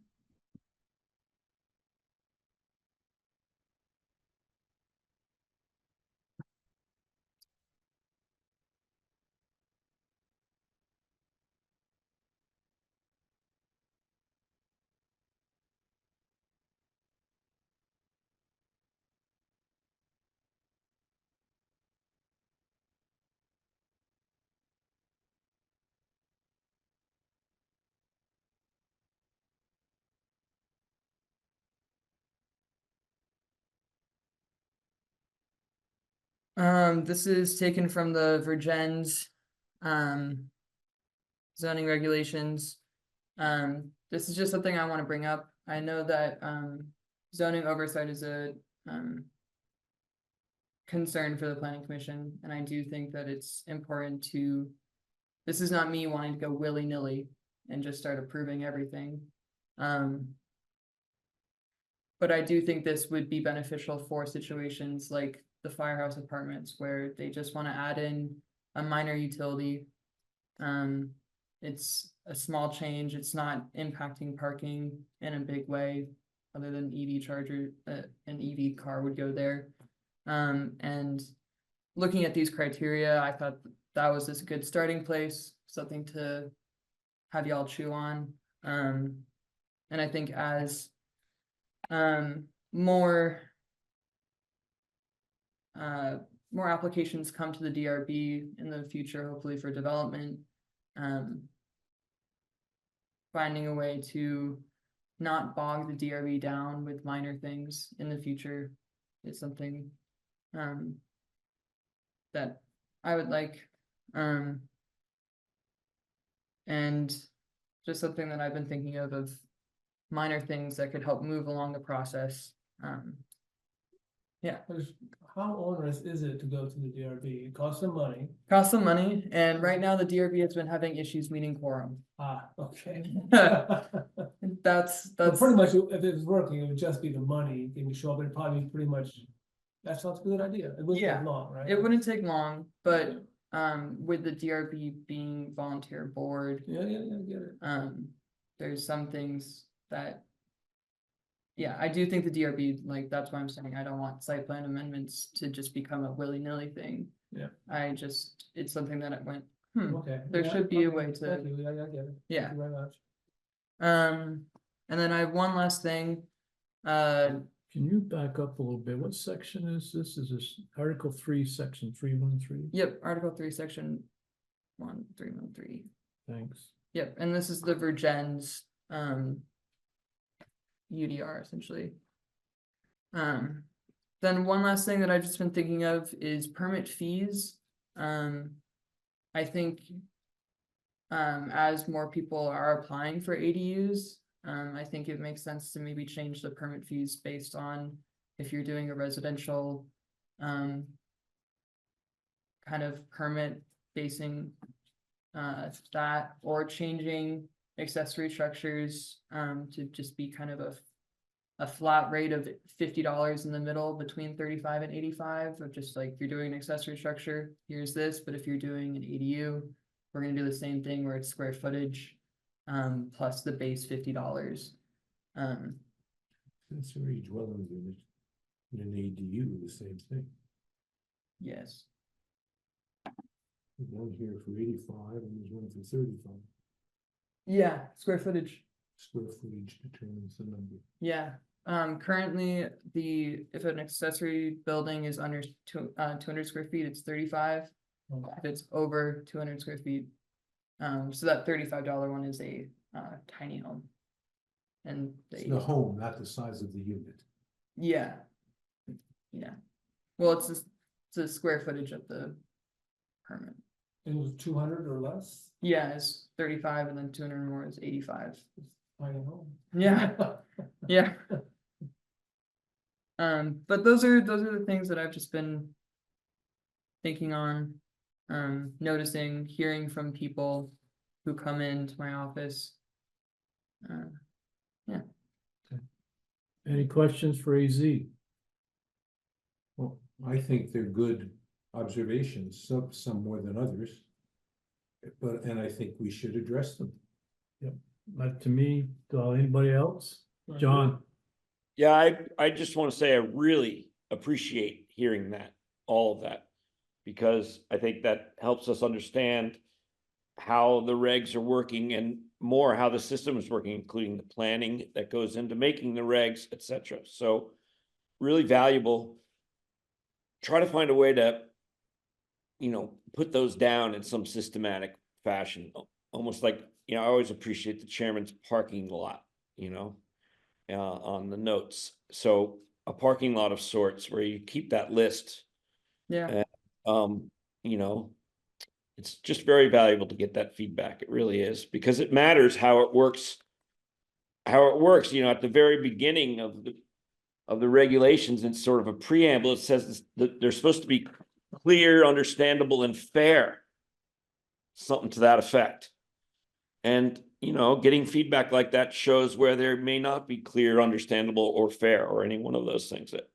This is taken from the Virgin's zoning regulations. This is just something I want to bring up. I know that zoning oversight is a concern for the planning commission, and I do think that it's important to, this is not me wanting to go willy-nilly and just start approving everything. But I do think this would be beneficial for situations like the Firehouse Apartments where they just want to add in a minor utility. It's a small change. It's not impacting parking in a big way, other than EV charger, an EV car would go there. And looking at these criteria, I thought that was just a good starting place, something to have y'all chew on. And I think as more applications come to the DRB in the future, hopefully for development, finding a way to not bog the DRB down with minor things in the future is something that I would like, and just something that I've been thinking of minor things that could help move along the process. Yeah. How onerous is it to go to the DRB? It costs some money. Costs some money, and right now the DRB has been having issues meeting quorum. Okay. That's But pretty much, if it was working, it would just be the money. Can you show up? It'd probably be pretty much. That sounds a good idea. It wouldn't Yeah, take long, right? it wouldn't take long, but with the DRB being volunteer board, Yeah, I get it. there's some things that, yeah, I do think the DRB, like, that's why I'm saying I don't want site plan amendments to just become a willy-nilly thing. Yeah. It's something that I went, Okay. there Yeah, should be a okay, way to, thank you. I get it. yeah. Thank you very much. And then I have one last thing. Can you back up a little bit? What section is this? Is this Article 3, Section 313? Yep, Article 3, Section 1313. Thanks. Yep, and this is the Virgin's UDR essentially. Then one last thing that I've just been thinking of is permit fees. I think as more people are applying for ADUs, I think it makes sense to maybe change the permit fees based on if you're doing a residential kind of permit basing that, or changing accessory structures to just be kind of a flat rate of $50 in the middle between 35 and 85, of just like, you're doing an accessory structure, here's this, but if you're doing an ADU, we're gonna do the same thing where it's square footage plus the base $50. Accessory dwelling unit in an ADU, the same thing. Yes. There's one here for 85 and there's one for 35. Yeah, square footage. Square footage determines the number. Yeah. Currently if an accessory building is under 200 square feet, it's 35. If it's over 200 square feet. So that $35 one is a tiny home. And It's the home, not the size of the unit. yeah. Yeah. Well, it's the square footage of the permit. It was 200 or less, Yeah, it's 35 and then 200 more is 85. tiny home. Yeah. Yeah. But those are the things that I've just been thinking on, noticing, hearing from people who come into my office. Any questions for AZ? Well, I think they're good observations, some more than others. And I think we should address them. To me, to anybody else? John? Yeah, I just want to say I really appreciate hearing that, all of that. Because I think that helps us understand how the regs are working and more how the system is working, including the planning that goes into making the regs, etc. So really valuable. Try to find a way to, put those down in some systematic fashion, almost like, I always appreciate the chairman's parking lot, on the notes. So a parking lot of sorts where you keep that list. Yeah. It's just very valuable to get that feedback. It really is, because it matters how it works. At the very beginning of the regulations, it's sort of a preamble. It says that they're supposed to be clear, understandable, and fair. Something to that effect. And, getting feedback like that shows where there may not be clear, understandable, or fair, or any one of those things that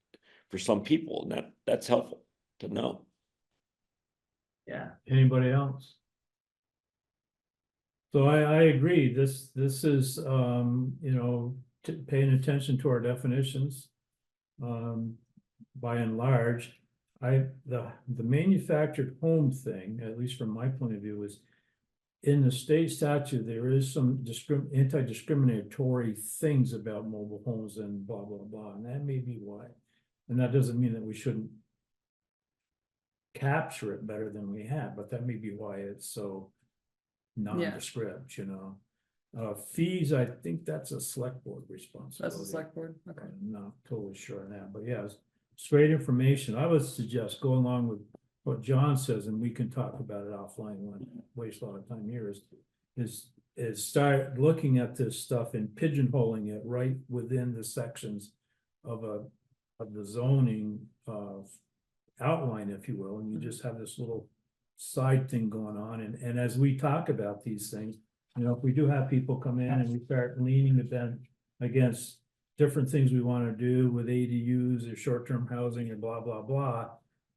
for some people, and that's helpful to know. Yeah. Anybody else? So I agree, this is, paying attention to our definitions. By and large, the manufactured home thing, at least from my point of view, is in the state statute, there is some anti-discriminatory things about mobile homes and blah, blah, blah, and that may be why. And that doesn't mean that we shouldn't capture it better than we have, but that may be why it's so nondescript, fees, I think that's a select board responsibility. That's the select board. Okay. I'm not totally sure on that, but yeah, straight information. I would suggest go along with what John says, and we can talk about it offline. When waste a lot of time here is start looking at this stuff and pigeonholing it right within the sections of the zoning outline, if you will, and you just have this little side thing going on. And as we talk about these things, if we do have people come in and we start leaning against different things we want to do with ADUs or short-term housing or blah, blah, blah,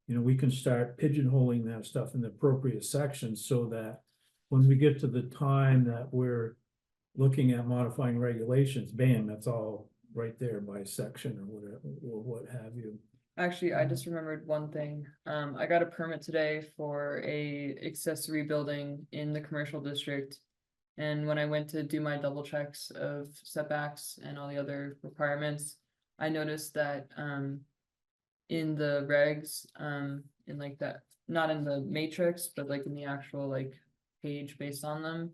we can start pigeonholing that stuff in the appropriate sections so that when we get to the time that we're looking at modifying regulations, bam, that's all right there by section or whatever, or what have you. Actually, I just remembered one thing. I got a permit today for a accessory building in the commercial district. And when I went to do my double checks of setbacks and all the other requirements, I noticed that in the regs, in like that, not in the matrix, but like in the actual like page based on them,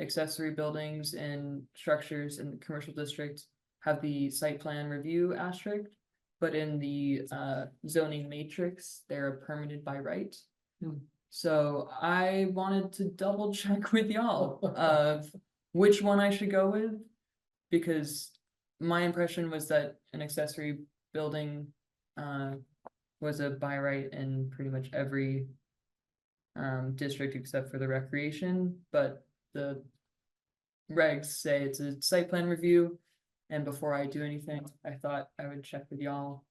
accessory buildings and structures in the commercial district have the site plan review asterisk. but in the zoning matrix, they're permitted by right. Hmm. So I wanted to double check with y'all of which one I should go with. Because my impression was that an accessory building was a by right in pretty much every district except for the recreation, but the regs say it's a site plan review. And before I do anything, I thought I would check with y'all.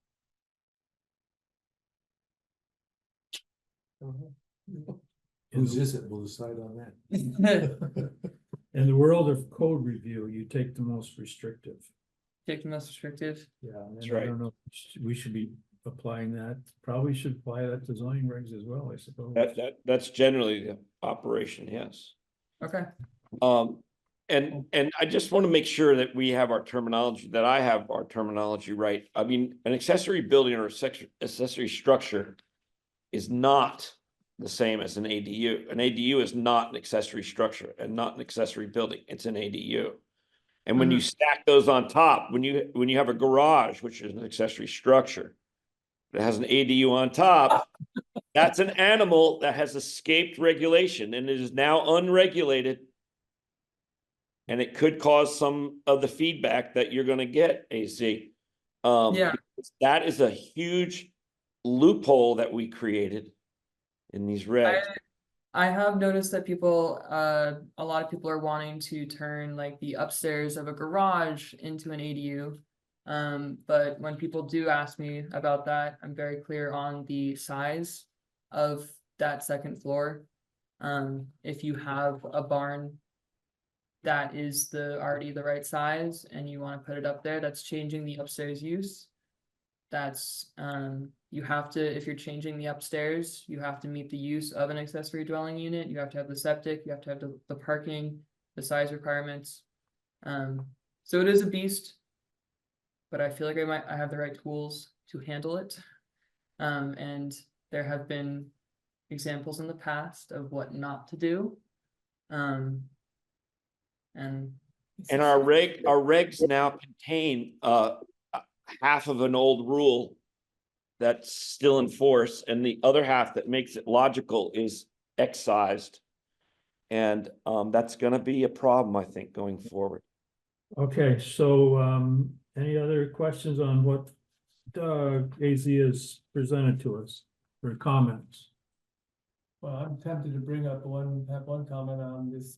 Whose is it? We'll decide on that. In the world of code review, you take the most restrictive. Take the most restrictive. Yeah, That's and I right. don't know, we should be applying that, probably should apply that to zoning regs as well, I suppose. That's generally the operation, yes. Okay. And I just want to make sure that we have our terminology, that I have our terminology right. I mean, an accessory building or accessory structure is not the same as an ADU. An ADU is not an accessory structure and not an accessory building. It's an ADU. And when you stack those on top, when you have a garage, which is an accessory structure, that has an ADU on top, that's an animal that has escaped regulation and it is now unregulated. And it could cause some of the feedback that you're gonna get, AC. Yeah. Because that is a huge loophole that we created in these regs. I have noticed that people, a lot of people are wanting to turn like the upstairs of a garage into an ADU. But when people do ask me about that, I'm very clear on the size of that second floor. If you have a barn that is already the right size and you want to put it up there, that's changing the upstairs use. That's, you have to, if you're changing the upstairs, you have to meet the use of an accessory dwelling unit, you have to have the septic, you have to have the parking, the size requirements. So it is a beast. But I feel like I have the right tools to handle it. And there have been examples in the past of what not to do. And And our regs now contain half of an old rule that's still in force, and the other half that makes it logical is excised. And that's gonna be a problem, I think, going forward. Okay, so any other questions on what AZ has presented to us or comments? Well, I'm tempted to bring up have one comment on this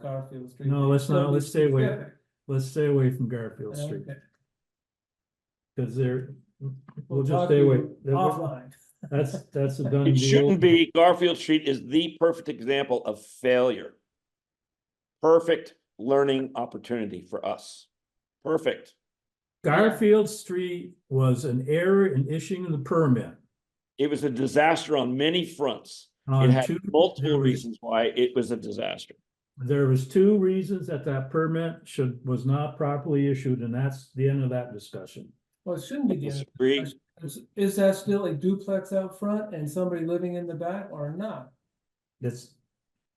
Garfield Street. No, let's not, let's stay away, Specific. let's stay away from Garfield Street, Okay. because we'll just talk stay to away. you offline. That's a done It deal. shouldn't be. Garfield Street is the perfect example of failure. Perfect learning opportunity for us. Perfect. Garfield Street was an error in issuing the permit. It was a disaster on many fronts. It On had two, multiple reasons why it was a disaster. there was two reasons that permit was not properly issued, and that's the end of that discussion. Well, it shouldn't be. the end of the Disagree. discussion. Is that still a duplex out front and somebody living in the back or not? It's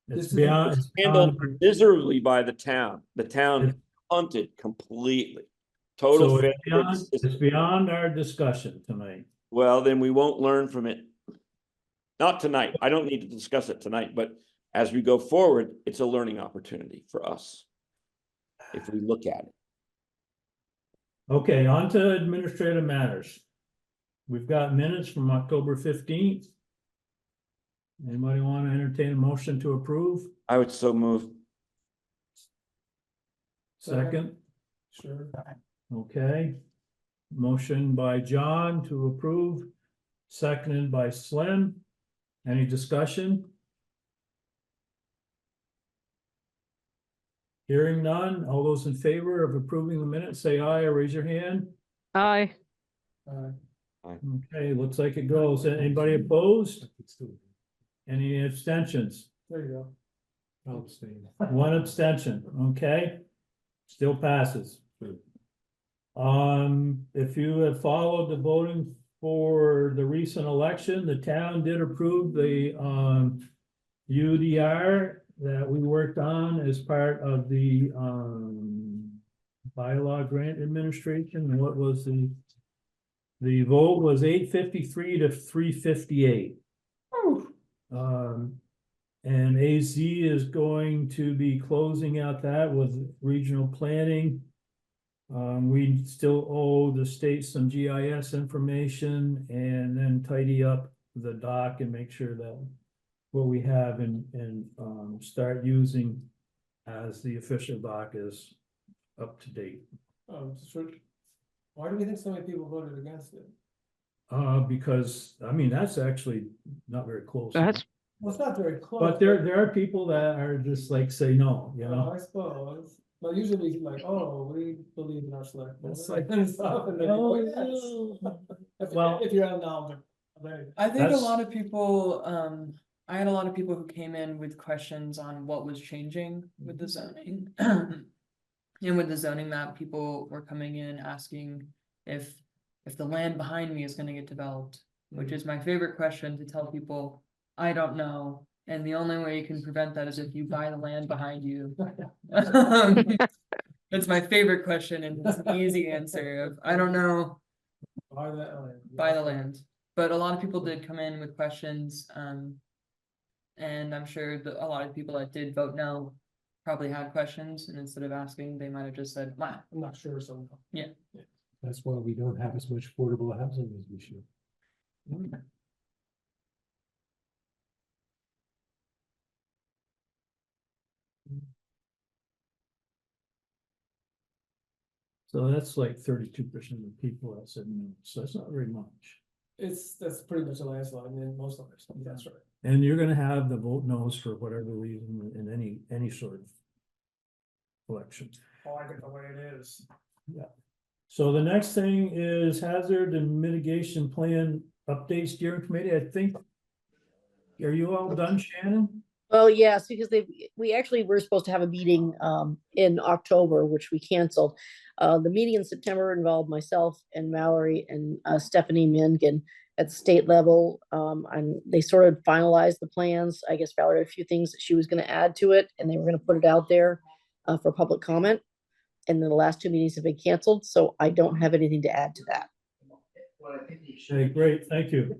This is- beyond. It's it's handled beyond- miserably by the town. The town punted completely. Total So failure. it's beyond our discussion tonight. Well, then we won't learn from it. Not tonight. I don't need to discuss it tonight, but as we go forward, it's a learning opportunity for us. If we look at it. Okay, on to administrative matters. We've got minutes from October 15th. Anybody want to entertain a motion to approve? I would so move. Second, Sure. okay. Motion by John to approve, seconded by Slim. Any discussion? Hearing none, all those in favor of approving the minutes, say aye or raise your hand. Aye. Okay, looks like it goes. Anybody opposed? Any abstentions? There you go. I'll abstain. One abstention, okay? Still passes. If you have followed the voting for the recent election, the town did approve the UDR that we worked on as part of the bylaw grant administration. And what was the The vote was 853 to 358. And AZ is going to be closing out that with regional planning. We still owe the state some GIS information and then tidy up the dock and make sure that what we have and start using as the official dock is up to date. Why do we think so many people voted against it? Because, I mean, that's actually not very close. That's Well, it's not very close. But there are people that are just like, say no, you know? I suppose, but usually like, oh, we believe in our select. board," It's like, and stuff, and then, oh, yes. Well- If you're out now, but. I think a That's- lot of people, I had a lot of people who came in with questions on what was changing with the zoning. And with the zoning map, people were coming in asking if the land behind me is gonna get developed, which is my favorite question to tell people, I don't know. And the only way you can prevent that is if you buy the land behind you. That's my favorite question, and it's an easy answer of, I don't know, Buy that land. buy the land. But a lot of people did come in with questions, and I'm sure that a lot of people that did vote no probably had questions, and instead of asking, they might have just said, "Wow." I'm not sure, so. That's why we don't have as much affordable housing as we should. So that's like 32% of people that said no, so that's not very much. That's pretty much a landslide in most of it, that's right. And you're gonna have the vote no's for whatever reason in any sort of election. I like it the way it is. So the next thing is hazard and mitigation plan update steering committee, I think. Are you all done, Shannon? Well, yes, because we actually were supposed to have a meeting in October, which we canceled. The meeting in September involved myself and Mallory and Stephanie Mingan at the state level. And they sort of finalized the plans. I guess Valerie had a few things that she was gonna add to it, and they were gonna put it out there for public comment. And then the last two meetings have been canceled, so I don't have anything to add to that. Okay, great, thank you.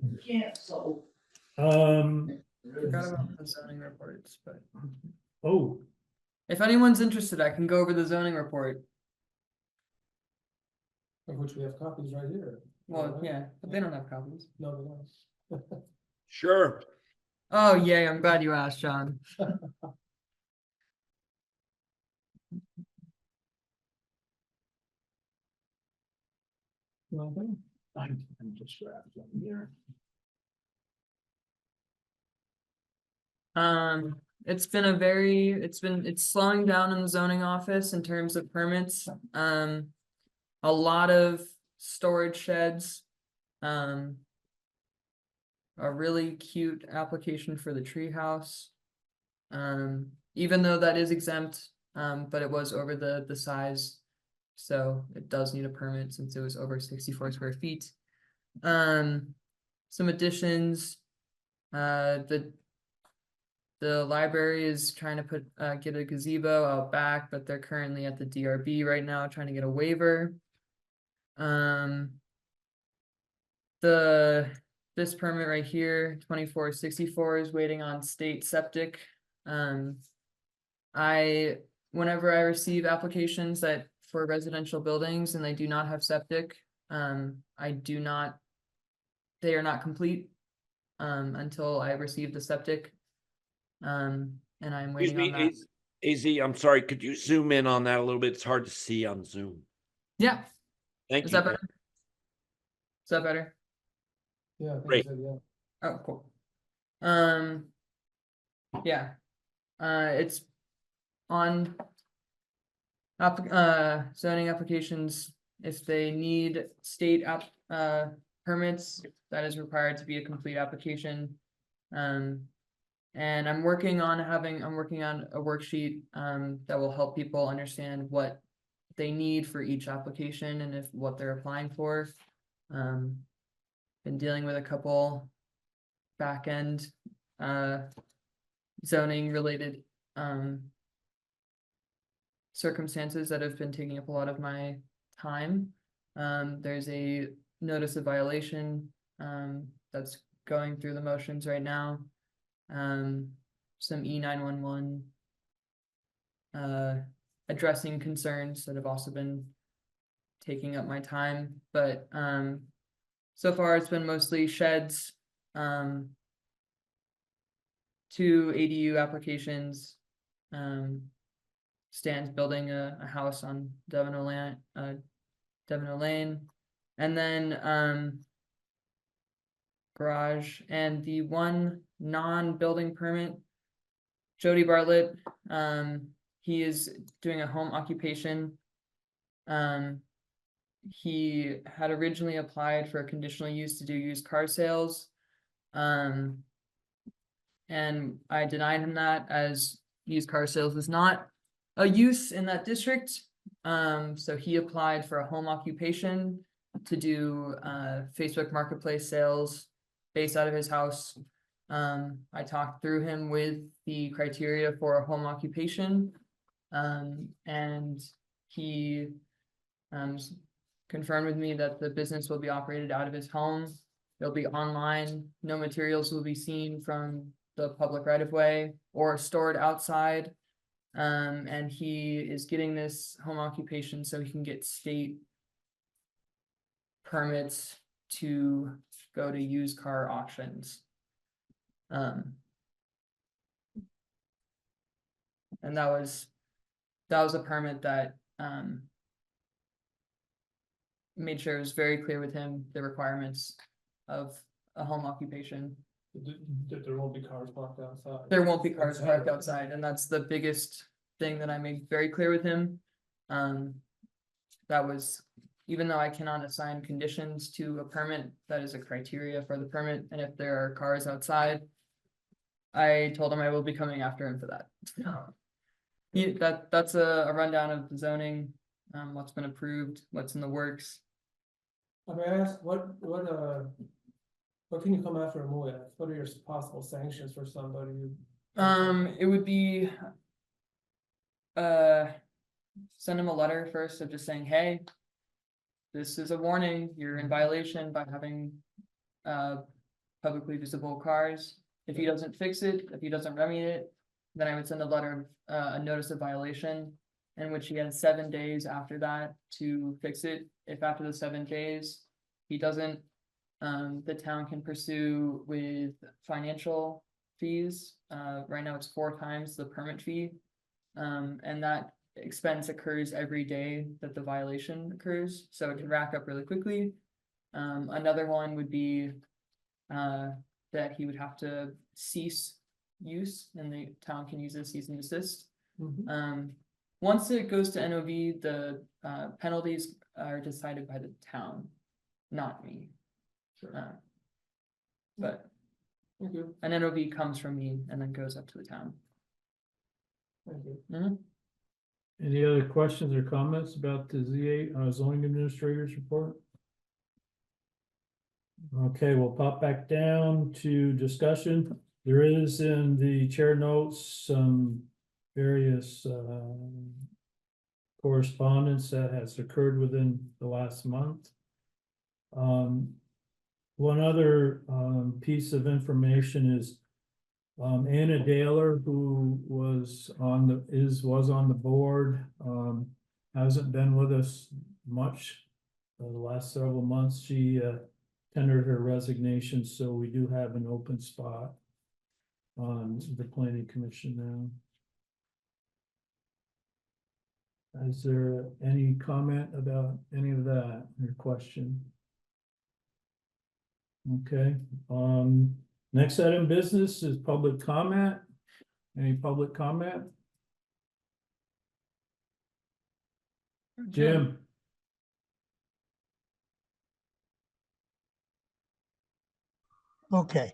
Forgot about the zoning reports, but Oh, if anyone's interested, I can go over the zoning report. Of which we have copies right here. Well, yeah, but they don't have copies. No, they don't. Sure. Oh, yay, I'm glad you asked, John. I'm just grabbing them here. It's slowing down in the zoning office in terms of permits. A lot of storage sheds. A really cute application for the treehouse. Even though that is exempt, but it was over the size. So it does need a permit since it was over 64 square feet. Some additions, the library is trying to get a gazebo out back, but they're currently at the DRB right now trying to get a waiver. This permit right here, 2464, is waiting on state septic. Whenever I receive applications for residential buildings and they do not have septic, they are not complete until I receive the septic. And I'm Excuse waiting on me, that. AZ, I'm sorry, could you zoom in on that a little bit? It's hard to see on Zoom. Yeah, Thank is you. that better? Is that better? Yeah, I think Great. you said, yeah. Oh, cool. Yeah. It's on zoning applications. If they need state permits, that is required to be a complete application. And I'm working on a worksheet that will help people understand what they need for each application and what they're applying for. Been dealing with a couple back end zoning related circumstances that have been taking up a lot of my time. There's a notice of violation, that's going through the motions right now. Some E911 addressing concerns that have also been taking up my time, but so far it's been mostly sheds, 2 ADU applications, Stan's building a house on Devon Lane, and then garage, and the one non-building permit, Jody Bartlett, he is doing a home occupation. He had originally applied for a conditional use to do used car sales. And I denied him that, as used car sales was not a use in that district. So he applied for a home occupation to do Facebook Marketplace sales based out of his house. I talked through him with the criteria for a home occupation. And he confirmed with me that the business will be operated out of his home. It'll be online. No materials will be seen from the public right of way or stored outside. And he is getting this home occupation so he can get state permits to go to used car auctions. And that was a permit that made sure it was very clear with him the requirements of a home occupation. There won't be cars parked outside. There won't be cars parked outside, and that's the biggest thing that I made very clear with him. That was, even though I cannot assign conditions to a permit, that is a criteria for the permit, and if there are cars outside, I told him I will be coming after him for that. That's a rundown of the zoning, what's been approved, what's in the works. I mean, I asked, what can you come after him with? What are your possible sanctions for somebody who? It would be send him a letter first of just saying, hey, this is a warning, you're in violation by having publicly visible cars. If he doesn't fix it, if he doesn't remedy it, then I would send a letter of a notice of violation, in which he has 7 days after that to fix it. If after the 7 days he doesn't, the town can pursue with financial fees. Right now it's 4 times the permit fee. And that expense occurs every day that the violation occurs, so it can rack up really quickly. Another one would be that he would have to cease use, and the town can use a cease and desist. Once it goes to NOV, the penalties are decided by the town, not me. Sure. But Thank you. an NOV comes from me and then goes up to the town. Thank you. Any other questions or comments about the ZA zoning administrator's report? Okay, we'll pop back down to discussion. There is in the chair notes some various correspondence that has occurred within the last month. One other piece of information is Anna Daler, who was on the board, hasn't been with us much the last several months. She tendered her resignation, so we do have an open spot on the planning commission now. Is there any comment about any of that or question? Okay, next item of business is public comment. Any public comment? Jim? Okay.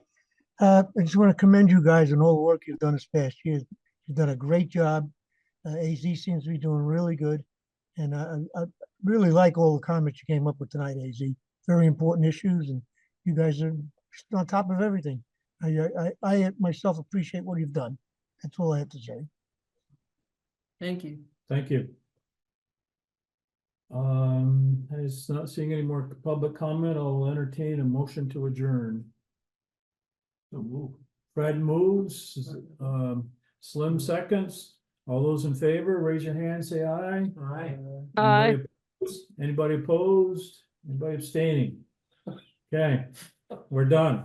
I just want to commend you guys on all the work you've done this past year. You've done a great job. AZ seems to be doing really good. And I really like all the comments you came up with tonight, AZ. Very important issues, and you guys are just on top of everything. I myself appreciate what you've done. That's all I have to say. Thank you. Thank you. As not seeing any more public comment, I'll entertain a motion to adjourn. Fred moves, Slim seconds. All those in favor, raise your hand, say aye. Aye. Anybody opposed? Anybody opposed? Anybody abstaining? Okay, we're done.